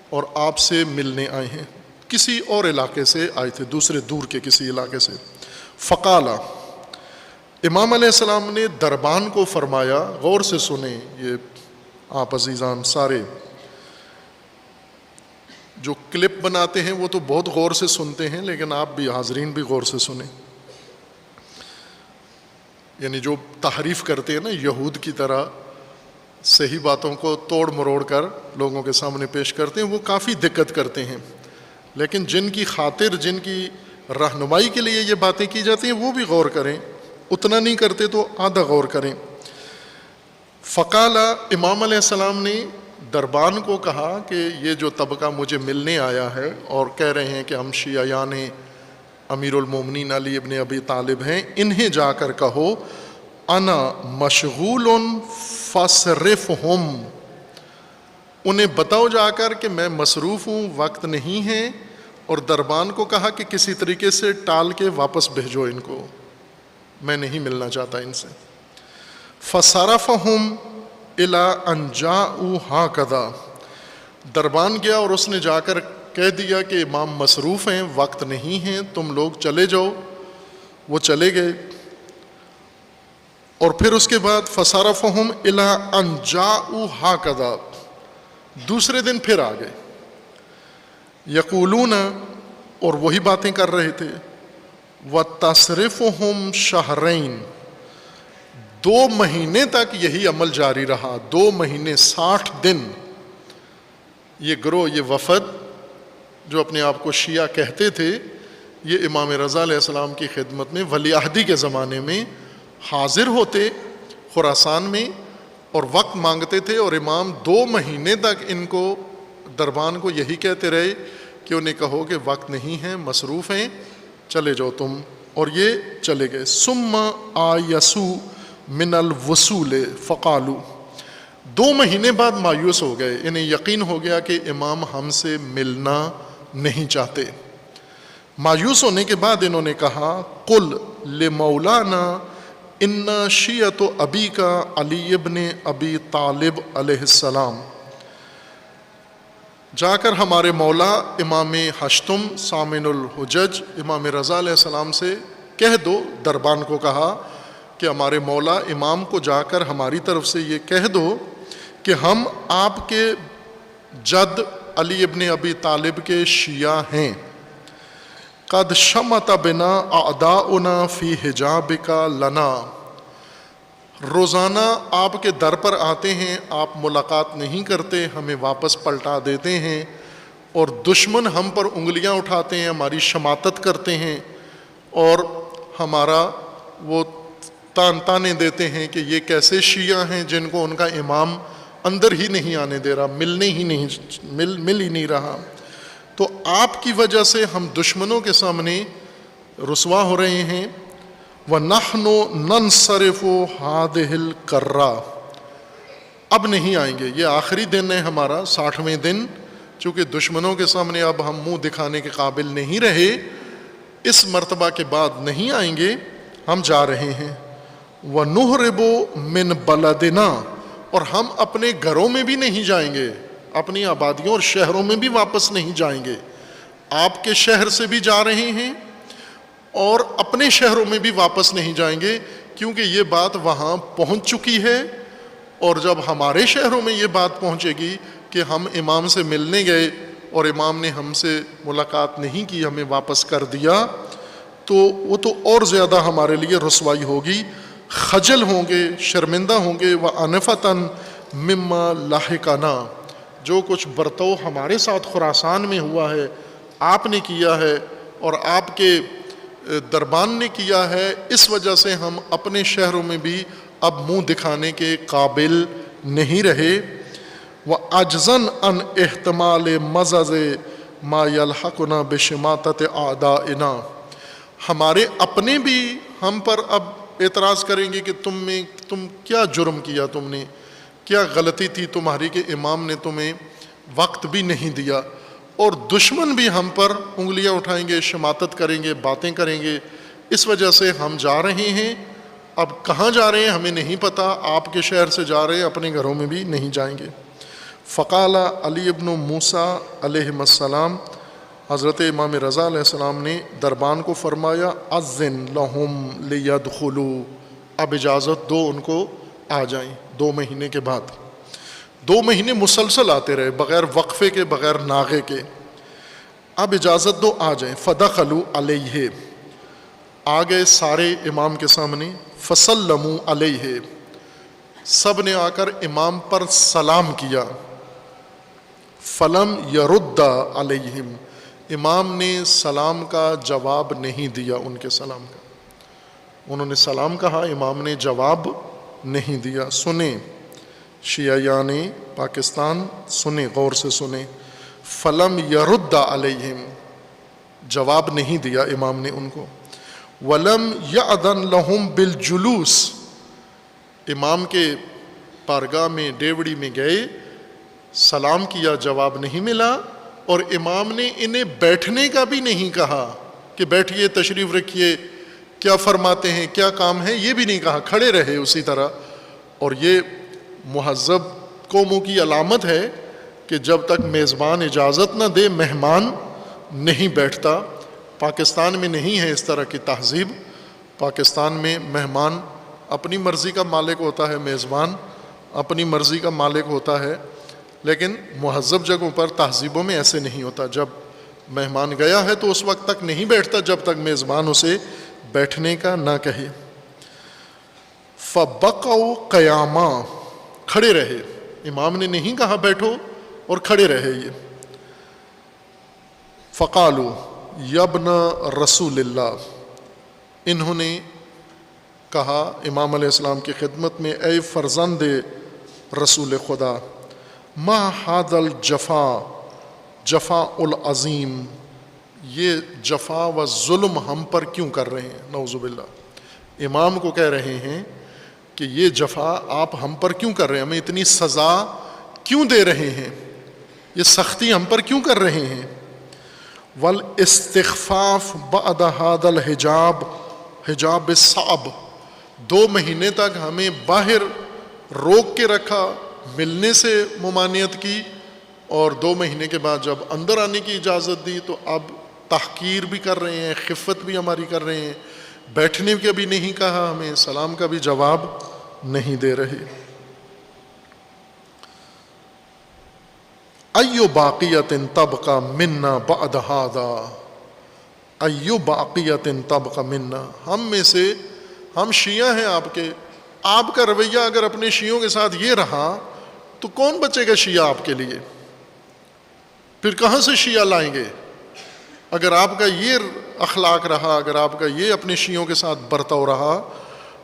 اور آپ سے ملنے آئے ہیں، کسی اور علاقے سے آئے تھے، دوسرے دور کے کسی علاقے سے۔ فقالا، امام علیہ السلام نے دربان کو فرمایا، غور سے سنیں، یہ آپ عزیزان سارے جو کلپ بناتے ہیں وہ تو بہت غور سے سنتے ہیں، لیکن آپ بھی حاضرین بھی غور سے سنیں، یعنی جو تحریف کرتے ہیں نا یہود کی طرح، صحیح باتوں کو توڑ مروڑ کر لوگوں کے سامنے پیش کرتے ہیں، وہ کافی دقت کرتے ہیں، لیکن جن کی خاطر، جن کی رہنمائی کے لیے یہ باتیں کی جاتی ہیں وہ بھی غور کریں، اتنا نہیں کرتے تو آدھا غور کریں۔ فقالا، امام علیہ السلام نے دربان کو کہا کہ یہ جو طبقہ مجھے ملنے آیا ہے اور کہہ رہے ہیں کہ ہم شیعیان امیر المومنین علی ابن ابی طالب ہیں، انہیں جا کر کہو انا مشغول فاصرفہم، انہیں بتاؤ جا کر کہ میں مصروف ہوں، وقت نہیں ہے، اور دربان کو کہا کہ کسی طریقے سے ٹال کے واپس بھیجو ان کو، میں نہیں ملنا چاہتا ان سے۔ فصرفہم الی ان جاؤوا ہکذا، دربان گیا اور اس نے جا کر کہہ دیا کہ امام مصروف ہیں، وقت نہیں ہے، تم لوگ چلے جاؤ۔ وہ چلے گئے، اور پھر اس کے بعد فصرفہم الی ان جاؤوا ہکذا، دوسرے دن پھر آ گئے، یقولون، اور وہی باتیں کر رہے تھے، وَتَصْرِفُهُمْ شَهْرَيْن، 2 مہینے تک یہی عمل جاری رہا، 2 مہینے 60 دن یہ گروہ، یہ وفد جو اپنے آپ کو شیعہ کہتے تھے، یہ امام رضا علیہ السلام کی خدمت میں ولی عہدی کے زمانے میں حاضر ہوتے خراسان میں اور وقت مانگتے تھے، اور امام 2 مہینے تک ان کو، دربان کو یہی کہتے رہے کہ انہیں کہو کہ وقت نہیں ہے، مصروف ہیں، چلے جاؤ تم، اور یہ چلے گئے۔ ثم آیسو من الوصول فقالو، 2 مہینے بعد مایوس ہو گئے، انہیں یقین ہو گیا کہ امام ہم سے ملنا نہیں چاہتے۔ مایوس ہونے کے بعد انہوں نے کہا قل لمولانا ان شیعت ابیک علی ابن ابی طالب علیہ السلام، جا کر ہمارے مولا امام ہشتم سامن الحجج امام رضا علیہ السلام سے کہہ دو، دربان کو کہا کہ ہمارے مولا امام کو جا کر ہماری طرف سے یہ کہہ دو کہ ہم آپ کے جد علی ابن ابی طالب کے شیعہ ہیں، قد شمت بنا اعداؤنا فی حجابک لنا، روزانہ آپ کے در پر آتے ہیں، آپ ملاقات نہیں کرتے، ہمیں واپس پلٹا دیتے ہیں، اور دشمن ہم پر انگلیاں اٹھاتے ہیں، ہماری شماتت کرتے ہیں، اور ہمارا وہ تانے دیتے ہیں کہ یہ کیسے شیعہ ہیں جن کو ان کا امام اندر ہی نہیں آنے دے رہا، مل ہی نہیں رہا۔ تو آپ کی وجہ سے ہم دشمنوں کے سامنے رسوا ہو رہے ہیں۔ وَنَحْنُ نَنْصَرِفُ هَٰذِهِ الْقَرَّةِ، اب نہیں آئیں گے، یہ آخری دن ہے ہمارا 60ویں دن، چونکہ دشمنوں کے سامنے اب ہم منہ دکھانے کے قابل نہیں رہے، اس مرتبہ کے بعد نہیں آئیں گے، ہم جا رہے ہیں۔ وَنُهْرِبُ مِنْ بَلَدِنَا، اور ہم اپنے گھروں میں بھی نہیں جائیں گے، اپنی آبادیوں اور شہروں میں بھی واپس نہیں جائیں گے، آپ کے شہر سے بھی جا رہے ہیں اور اپنے شہروں میں بھی واپس نہیں جائیں گے، کیونکہ یہ بات وہاں پہنچ چکی ہے، اور جب ہمارے شہروں میں یہ بات پہنچے گی کہ ہم امام سے ملنے گئے اور امام نے ہم سے ملاقات نہیں کی، ہمیں واپس کر دیا، تو وہ تو اور زیادہ ہمارے لیے رسوائی ہوگی، خجل ہوں گے، شرمندہ ہوں گے۔ وَأَنَفَةً مِمَّا لَحِقَنَا، جو کچھ برتو ہمارے ساتھ خراسان میں ہوا ہے، آپ نے کیا ہے اور آپ کے دربان نے کیا ہے، اس وجہ سے ہم اپنے شہروں میں بھی اب منہ دکھانے کے قابل نہیں رہے۔ وَعَجْزًا عَنْ احتمال مَزَزِ مَا يَلْحَقُنَا بِشِمَاتَةِ أَعْدَائِنَا، ہمارے اپنے بھی ہم پر اب اعتراض کریں گے کہ تم کیا جرم کیا، تم نے کیا غلطی تھی تمہاری کہ امام نے تمہیں وقت بھی نہیں دیا، اور دشمن بھی ہم پر انگلیاں اٹھائیں گے، شماتت کریں گے، باتیں کریں گے، اس وجہ سے ہم جا رہے ہیں۔ اب کہاں جا رہے ہیں ہمیں نہیں پتہ، آپ کے شہر سے جا رہے ہیں، اپنے گھروں میں بھی نہیں جائیں گے۔ فقال علی ابن موسیٰ علیہ السلام، حضرت امام رضا علیہ السلام نے دربان کو فرمایا، اذن لہم لیدخلوا، اب اجازت دو ان کو آ جائیں۔ 2 مہینے کے بعد، 2 مہینے مسلسل آتے رہے بغیر وقفے کے، بغیر ناغے کے، اب اجازت دو آ جائیں۔ فدخلوا علیہ، آ گئے سارے امام کے سامنے، فسلموا علیہ، سب نے آ کر امام پر سلام کیا۔ فلم یرد علیہم، امام نے سلام کا جواب نہیں دیا، ان کے سلام کا، انہوں نے سلام کہا، امام نے جواب نہیں دیا۔ سنیں شیعیان پاکستان، سنیں غور سے سنیں، فلم یرد علیہم، جواب نہیں دیا امام نے ان کو۔ ولم یأذن لہم بالجلوس، امام کے بارگاہ میں، ڈیوڑی میں گئے، سلام کیا، جواب نہیں ملا، اور امام نے انہیں بیٹھنے کا بھی نہیں کہا کہ بیٹھیے، تشریف رکھیے، کیا فرماتے ہیں، کیا کام ہے، یہ بھی نہیں کہا، کھڑے رہے اسی طرح۔ اور یہ مہذب قوموں کی علامت ہے کہ جب تک میزبان اجازت نہ دے مہمان نہیں بیٹھتا۔ پاکستان میں نہیں ہے اس طرح کی تہذیب، پاکستان میں مہمان اپنی مرضی کا مالک ہوتا ہے، میزبان اپنی مرضی کا مالک ہوتا ہے، لیکن مہذب جگہوں پر، تہذیبوں میں ایسے نہیں ہوتا، جب مہمان گیا ہے تو اس وقت تک نہیں بیٹھتا جب تک میزبان اسے بیٹھنے کا نہ کہے۔ فَبَقَوْا قَيَامًا، کھڑے رہے، امام نے نہیں کہا بیٹھو، اور کھڑے رہے یہ۔ فَقَالُوا يَا ابْنَ رسول اللہ، انہوں نے کہا امام علیہ السلام کی خدمت میں، اے فرزند رسول خدا، ما هذا الجفا جفا العظیم، یہ جفا و ظلم ہم پر کیوں کر رہے ہیں؟ نعوذ باللہ، امام کو کہہ رہے ہیں کہ یہ جفا آپ ہم پر کیوں کر رہے ہیں، ہمیں اتنی سزا کیوں دے رہے ہیں، یہ سختی ہم پر کیوں کر رہے ہیں؟ والاستخفاف بعد هذا الحجاب حجاب الصعب، 2 مہینے تک ہمیں باہر روک کے رکھا، ملنے سے ممانعت کی، اور 2 مہینے کے بعد جب اندر آنے کی اجازت دی تو اب تحقیر بھی کر رہے ہیں، خفت بھی ہماری کر رہے ہیں، بیٹھنے کا بھی نہیں کہا ہمیں، سلام کا بھی جواب نہیں دے رہے۔ ایو باقیت تبقى منا بعد هذا، ایو باقیت تبقى منا، ہم میں سے، ہم شیعہ ہیں آپ کے، آپ کا رویہ اگر اپنے شیعوں کے ساتھ یہ رہا تو کون بچے گا شیعہ آپ کے لیے؟ پھر کہاں سے شیعہ لائیں گے؟ اگر آپ کا یہ اخلاق رہا، اگر آپ کا یہ اپنے شیعوں کے ساتھ برتاؤ رہا،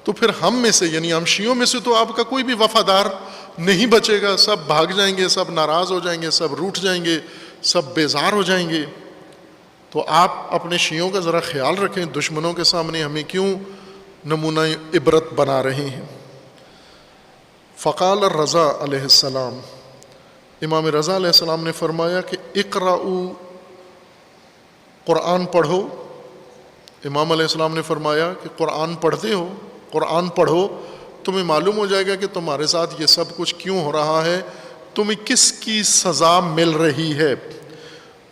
تو پھر ہم میں سے، یعنی ہم شیعوں میں سے تو آپ کا کوئی بھی وفادار نہیں بچے گا، سب بھاگ جائیں گے، سب ناراض ہو جائیں گے، سب روٹھ جائیں گے، سب بیزار ہو جائیں گے۔ تو آپ اپنے شیعوں کا ذرا خیال رکھیں، دشمنوں کے سامنے ہمیں کیوں نمونہ عبرت بنا رہے ہیں۔ فقال الرضا علیہ السلام، امام رضا علیہ السلام نے فرمایا کہ اقرأوا، قرآن پڑھو۔ امام علیہ السلام نے فرمایا کہ قرآن پڑھتے ہو، قرآن پڑھو، تمہیں معلوم ہو جائے گا کہ تمہارے ساتھ یہ سب کچھ کیوں ہو رہا ہے، تمہیں کس کی سزا مل رہی ہے۔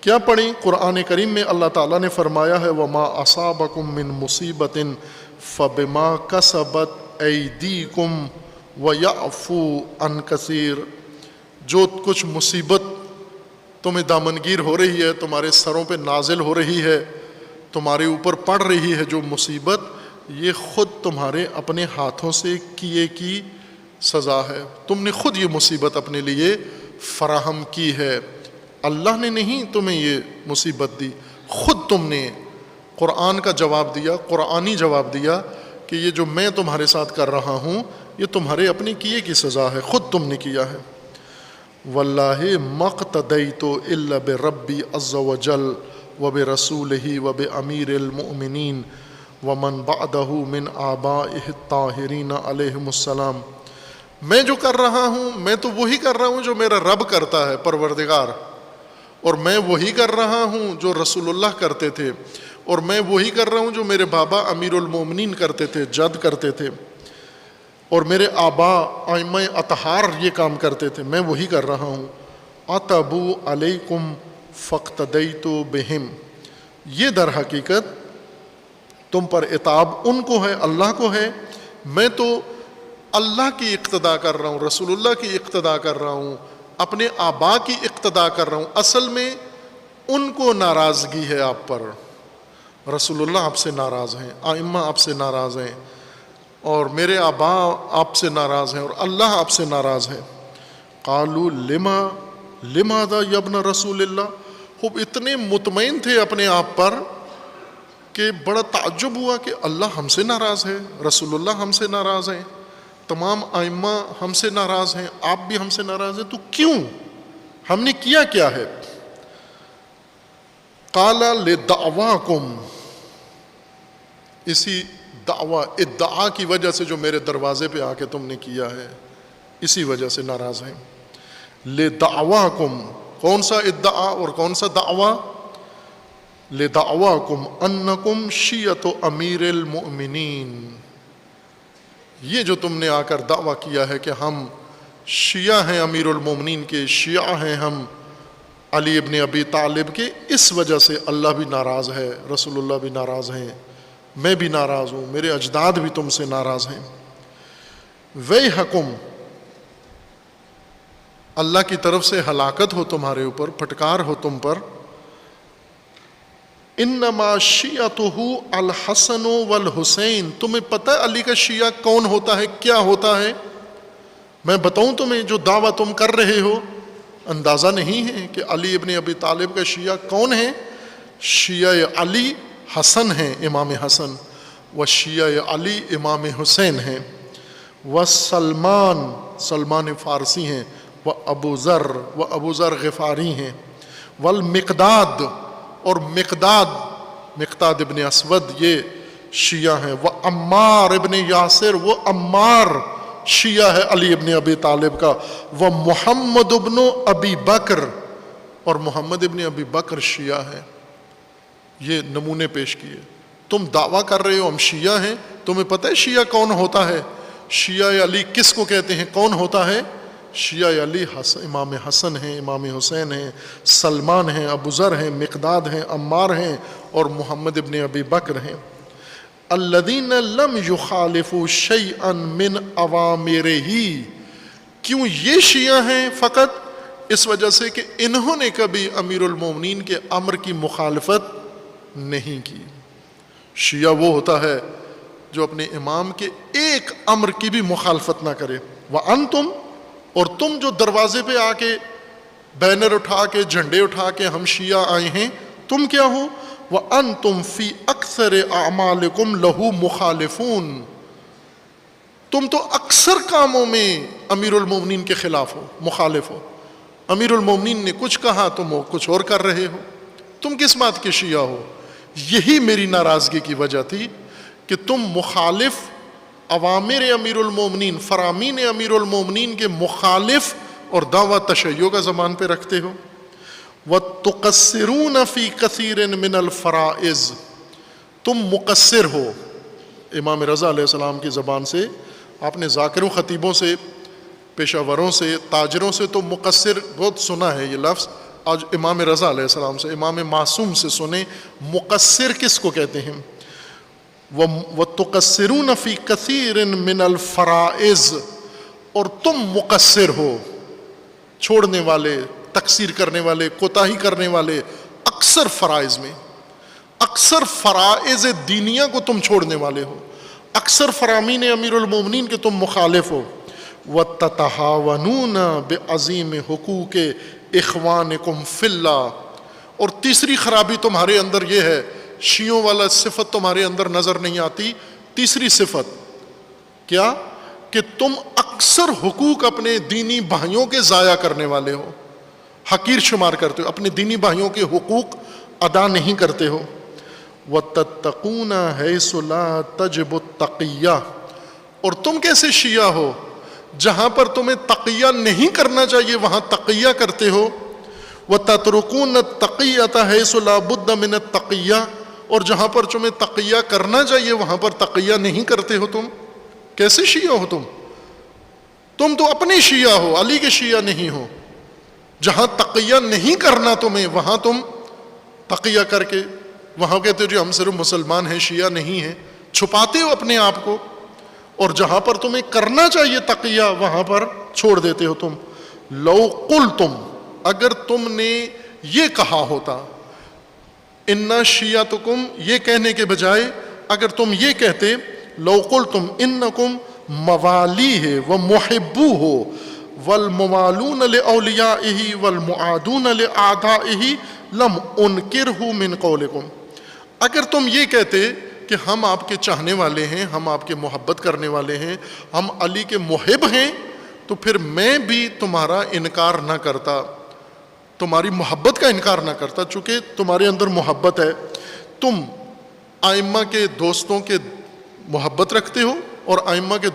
کیا پڑھیں؟ قرآن کریم میں اللہ تعالیٰ نے فرمایا ہے وَمَا أَصَابَكُم مِّن مُّصِيبَةٍ فَبِمَا كَسَبَتْ أَيْدِيكُمْ وَيَعْفُو عَن كَثِيرٍ، جو کچھ مصیبت تمہیں دامنگیر ہو رہی ہے، تمہارے سروں پہ نازل ہو رہی ہے، تمہارے اوپر پڑ رہی ہے جو مصیبت، یہ خود تمہارے اپنے ہاتھوں سے کیے کی سزا ہے۔ تم نے خود یہ مصیبت اپنے لیے فراہم کی ہے، اللہ نے نہیں تمہیں یہ مصیبت دی، خود تم نے قرآن کا جواب دیا، قرآنی جواب دیا کہ یہ جو میں تمہارے ساتھ کر رہا ہوں یہ تمہارے اپنے کیے کی سزا ہے، خود تم نے کیا ہے۔ واللہ مقتدیت الا بربی عز وجل وبرسولہ وبامیر المؤمنین ومن بعدہ من آبائہ الطاہرین علیہم السلام، میں جو کر رہا ہوں میں تو وہی کر رہا ہوں جو میرا رب کرتا ہے، پروردگار، اور میں وہی کر رہا ہوں جو رسول اللہ کرتے تھے، اور میں وہی کر رہا ہوں جو میرے بابا امیر المومنین کرتے تھے، جد کرتے تھے، اور میرے آبا ائمہ اطہار یہ کام کرتے تھے، میں وہی کر رہا ہوں۔ اتبو علیکم فاقتدیت بہم، یہ در حقیقت تم پر عتاب ان کو ہے، اللہ کو ہے، میں تو اللہ کی اقتدا کر رہا ہوں، رسول اللہ کی اقتدا کر رہا ہوں، اپنے آبا کی اقتدا کر رہا ہوں۔ اصل میں ان کو ناراضگی ہے آپ پر، رسول اللہ آپ سے ناراض ہیں، ائمہ آپ سے ناراض ہیں، اور میرے آبا آپ سے ناراض ہیں، اور اللہ آپ سے ناراض ہے۔ قالوا لماذا یا ابن رسول اللہ، خوب اتنے مطمئن تھے اپنے آپ پر کہ بڑا تعجب ہوا کہ اللہ ہم سے ناراض ہے، رسول اللہ ہم سے ناراض ہیں، تمام ائمہ ہم سے ناراض ہیں، آپ بھی ہم سے ناراض ہیں، تو کیوں، ہم نے کیا کیا ہے؟ قال لدعواکم، اسی دعویٰ ادعا کی وجہ سے جو میرے دروازے پہ آ کے تم نے کیا ہے، اسی وجہ سے ناراض ہیں۔ لدعواکم، کون سا ادعا اور کون سا دعویٰ؟ لدعواکم انکم شیعۃ امیر المؤمنین، یہ جو تم نے آ کر دعویٰ کیا ہے کہ ہم شیعہ ہیں امیر المومنین کے، شیعہ ہیں ہم علی ابن ابی طالب کے، اس وجہ سے اللہ بھی ناراض ہے، رسول اللہ بھی ناراض ہیں، میں بھی ناراض ہوں، میرے اجداد بھی تم سے ناراض ہیں۔ ویحکم، اللہ کی طرف سے ہلاکت ہو تمہارے اوپر، پھٹکار ہو تم پر۔ انما شیعتہ الحسن والحسین، تمہیں پتہ ہے علی کا شیعہ کون ہوتا ہے، کیا ہوتا ہے؟ میں بتاؤں تمہیں جو دعویٰ تم کر رہے ہو، اندازہ نہیں ہے کہ علی ابن ابی طالب کا شیعہ کون ہے؟ شیعہ علی حسن ہیں، امام حسن، و شیعہ علی امام حسین ہیں، و سلمان فارسی ہیں، و ابو ذر غفاری ہیں، والمقداد، اور مقداد ابن اسود یہ شیعہ ہیں، و عمار ابن یاسر، وہ عمار شیعہ ہے علی ابن ابی طالب کا، و محمد ابن ابی بکر، اور محمد ابن ابی بکر شیعہ ہے۔ یہ نمونے پیش کیے، تم دعویٰ کر رہے ہو ہم شیعہ ہیں، تمہیں پتہ ہے شیعہ کون ہوتا ہے؟ شیعہ علی کس کو کہتے ہیں، کون ہوتا ہے؟ شیعہ علی امام حسن ہیں، امام حسین ہیں، سلمان ہیں، ابو ذر ہیں، مقداد ہیں، عمار ہیں، اور محمد ابن ابی بکر ہیں۔ الذین لم یخالفوا شیئا من اوامرہ، کیوں یہ شیعہ ہیں؟ فقط اس وجہ سے کہ انہوں نے کبھی امیر المومنین کے امر کی مخالفت نہیں کی۔ شیعہ وہ ہوتا ہے جو اپنے امام کے ایک امر کی بھی مخالفت نہ کرے. وَأَنْتُمْ، اور تم جو دروازے پہ آ کے بینر اٹھا کے جھنڈے اٹھا کے ہم شیعہ آئے ہیں، تم کیا ہو؟ وَأَنْتُمْ فِي أَكْثَرِ أَعْمَالِكُمْ لَهُ مُخَالِفُونَ، تم تو اکثر کاموں میں امیر المومنین کے خلاف ہو، مخالف ہو. امیر المومنین نے کچھ کہا تم وہ کچھ اور کر رہے ہو. تم کس بات کے شیعہ ہو؟ یہی میری ناراضگی کی وجہ تھی کہ تم مخالف اوامر امیر المومنین، فرامین امیر المومنین کے مخالف اور دعویٰ تشیع کا زبان پہ رکھتے ہو. وَتُقَصِّرُونَ فِي كَثِيرٍ مِّنَ الْفَرَائِضِ، تم مقصر ہو. امام رضا علیہ السلام کی زبان سے، آپ نے ذاکروں خطیبوں سے، پیشہ وروں سے، تاجروں سے تو مقصر بہت سنا ہے یہ لفظ. آج امام رضا علیہ السلام سے، امام معصوم سے سنیں مقصر کس کو کہتے ہیں. وَتُقَصِّرُونَ فِي كَثِيرٍ مِّنَ الْفَرَائِضِ، اور تم مقصر ہو، چھوڑنے والے، تقصیر کرنے والے، کوتاہی کرنے والے اکثر فرائض میں، اکثر فرائض دینیہ کو تم چھوڑنے والے ہو، اکثر فرامین امیر المومنین کے تم مخالف ہو. وَتَتَحَاوَنُونَ بِعَظِيمِ حُقُوقِ إِخْوَانِكُمْ فِي اللَّهِ، اور تیسری خرابی تمہارے اندر یہ ہے، شیعوں والا صفت تمہارے اندر نظر نہیں آتی. تیسری صفت کیا؟ کہ تم اکثر حقوق اپنے دینی بھائیوں کے ضائع کرنے والے ہو، حقیر شمار کرتے ہو، اپنے دینی بھائیوں کے حقوق ادا نہیں کرتے ہو. وَتَتَّقُونَ حَيْثُ لَا تَجِبُ التَّقِيَّةُ، اور تم کیسے شیعہ ہو جہاں پر تمہیں تقیہ نہیں کرنا چاہیے وہاں تقیہ کرتے ہو. وَتَتْرُكُونَ التَّقِيَّةَ حَيْثُ لَا بُدَّ مِنَ التَّقِيَّةِ، اور جہاں پر تمہیں تقیہ کرنا چاہیے وہاں پر تقیہ نہیں کرتے ہو. تم کیسے شیعہ ہو؟ تم تو اپنے شیعہ ہو، علی کے شیعہ نہیں ہو. جہاں تقیہ نہیں کرنا تمہیں وہاں تم تقیہ کر کے وہاں کہتے ہو جی ہم صرف مسلمان ہیں، شیعہ نہیں ہیں، چھپاتے ہو اپنے آپ کو. اور جہاں پر تمہیں کرنا چاہیے تقیہ وہاں پر چھوڑ دیتے ہو. تم لو قلتم، اگر تم نے یہ کہا ہوتا، انا شیعتکم، یہ کہنے کے بجائے اگر تم یہ کہتے، لو قلتم انکم موالیہ و محبوہ والموالون لأولیائہ والمعادون لأعدائہ لم انکرہ من قولکم، اگر تم یہ کہتے کہ ہم آپ کے چاہنے والے ہیں، ہم آپ کے محبت کرنے والے ہیں، ہم علی کے محب ہیں، تو پھر میں بھی تمہارا انکار نہ کرتا، تمہاری محبت کا انکار نہ کرتا. چونکہ تمہارے اندر محبت ہے، تم ائمہ کے دوستوں کے محبت رکھتے ہو اور ائمہ کے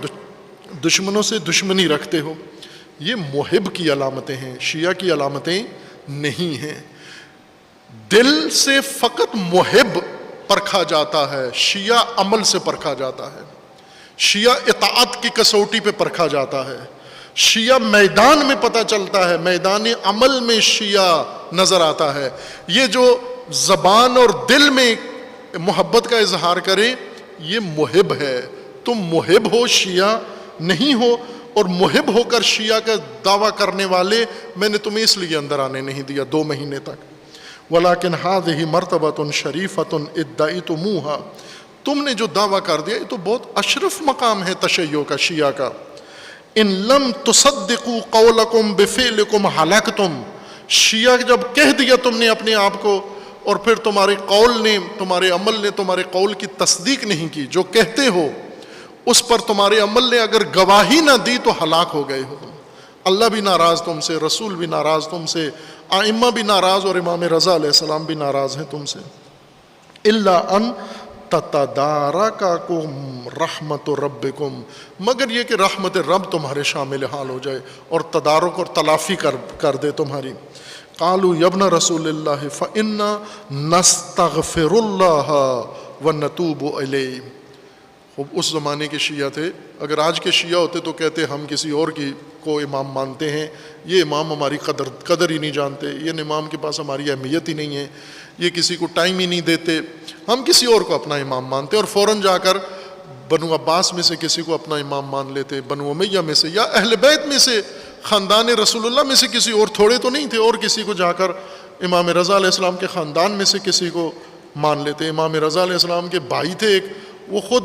دشمنوں سے دشمنی رکھتے ہو. یہ محب کی علامتیں ہیں، شیعہ کی علامتیں نہیں ہیں. دل سے فقط محب پرکھا جاتا ہے، شیعہ عمل سے پرکھا جاتا ہے، شیعہ اطاعت کی کسوٹی پہ پرکھا جاتا ہے. شیعہ میدان میں پتہ چلتا ہے، میدان عمل میں شیعہ نظر آتا ہے. یہ جو زبان اور دل میں محبت کا اظہار کرے یہ محب ہے. تم محب ہو، شیعہ نہیں ہو. اور محب ہو کر شیعہ کا دعویٰ کرنے والے میں نے تمہیں اس لیے اندر آنے نہیں دیا 2 مہینے تک. وَلَكِنْ هَذِهِ مَرْتَبَةٌ شَرِيفَةٌ ادَّعِيتُمُوهَا، تم نے جو دعویٰ کر دیا یہ تو بہت اشرف مقام ہے تشیع کا، شیعہ کا. ان لم تصدقوا قولکم بفعلکم ہلکتم، شیعہ جب کہہ دیا تم نے اپنے آپ کو اور پھر تمہارے قول نے، تمہارے عمل نے تمہارے قول کی تصدیق نہیں کی، جو کہتے ہو اس پر تمہارے عمل نے اگر گواہی نہ دی تو ہلاک ہو گئے ہو. اللہ بھی ناراض تم سے، رسول بھی ناراض تم سے، ائمہ بھی ناراض اور امام رضا علیہ السلام بھی ناراض ہیں تم سے. الا ان تتدارککم رحمت ربکم، مگر یہ کہ رحمت رب تمہارے شامل حال ہو جائے اور تدارک اور تلافی کر دے تمہاری. قالوا یا ابن رسول اللہ فإنا نستغفر اللہ ونتوب الیہ. اس زمانے کے شیعہ تھے. اگر آج کے شیعہ ہوتے تو کہتے ہم کسی اور کی کو امام مانتے ہیں، یہ امام ہماری قدر ہی نہیں جانتے، یہ امام کے پاس ہماری اہمیت ہی نہیں ہے، یہ کسی کو ٹائم ہی نہیں دیتے، ہم کسی اور کو اپنا امام مانتے. اور فوراً جا کر بنو عباس میں سے کسی کو اپنا امام مان لیتے، بنو امیہ میں سے یا اہل بیت میں سے، خاندان رسول اللہ میں سے کسی اور، تھوڑے تو نہیں تھے، اور کسی کو جا کر امام رضا علیہ السلام کے خاندان میں سے کسی کو مان لیتے. امام رضا علیہ السلام کے بھائی تھے ایک، وہ خود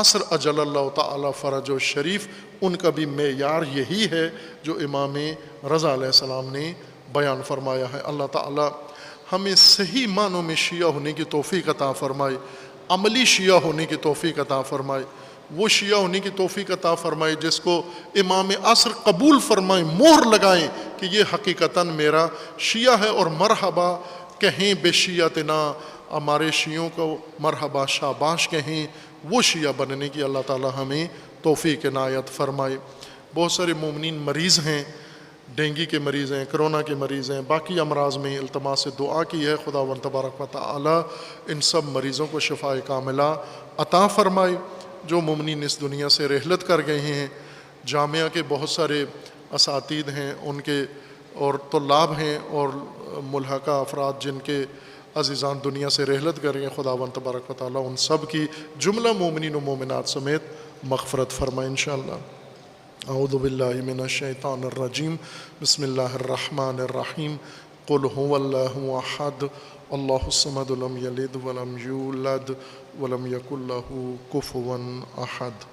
عصر اجل اللہ تعالی فرج و شریف، ان کا بھی معیار یہی ہے جو امام رضا علیہ السلام نے بیان فرمایا ہے۔ اللہ تعالی ہمیں صحیح معنوں میں شیعہ ہونے کی توفیق عطا فرمائے، عملی شیعہ ہونے کی توفیق عطا فرمائے، وہ شیعہ ہونے کی توفیق عطا فرمائے جس کو امام عصر قبول فرمائیں، مہر لگائیں کہ یہ حقیقتاً میرا شیعہ ہے، اور مرحبا کہیں بے شیعتنا، ہمارے شیعوں کو مرحبا شاباش کہیں، وہ شیعہ بننے کی اللہ تعالی ہمیں توفیق عنایت فرمائے۔ بہت سارے مومنین مریض ہیں، ڈینگی کے مریض ہیں، کرونا کے مریض ہیں، باقی امراض میں التماس سے دعا کی ہے، خداوند تبارک و تعالی ان سب مریضوں کو شفائے کاملہ عطا فرمائے۔ جو مومنین اس دنیا سے رحلت کر گئے ہیں، جامعہ کے بہت سارے اساتید ہیں، ان کے اور طلاب ہیں اور ملحقہ افراد جن کے عزیزان دنیا سے رحلت کر گئے، خداوند تبارک و تعالی ان سب کی جملہ مومنین و مومنات سمیت مغفرت فرمائے انشاءاللہ۔ اعوذ باللہ من الشیطان الرجیم، بسم اللہ الرحمن الرحیم، قل هو اللہ احد اللہ الصمد لم یلد ولم یولد ولم یکن لہ کفوا احد۔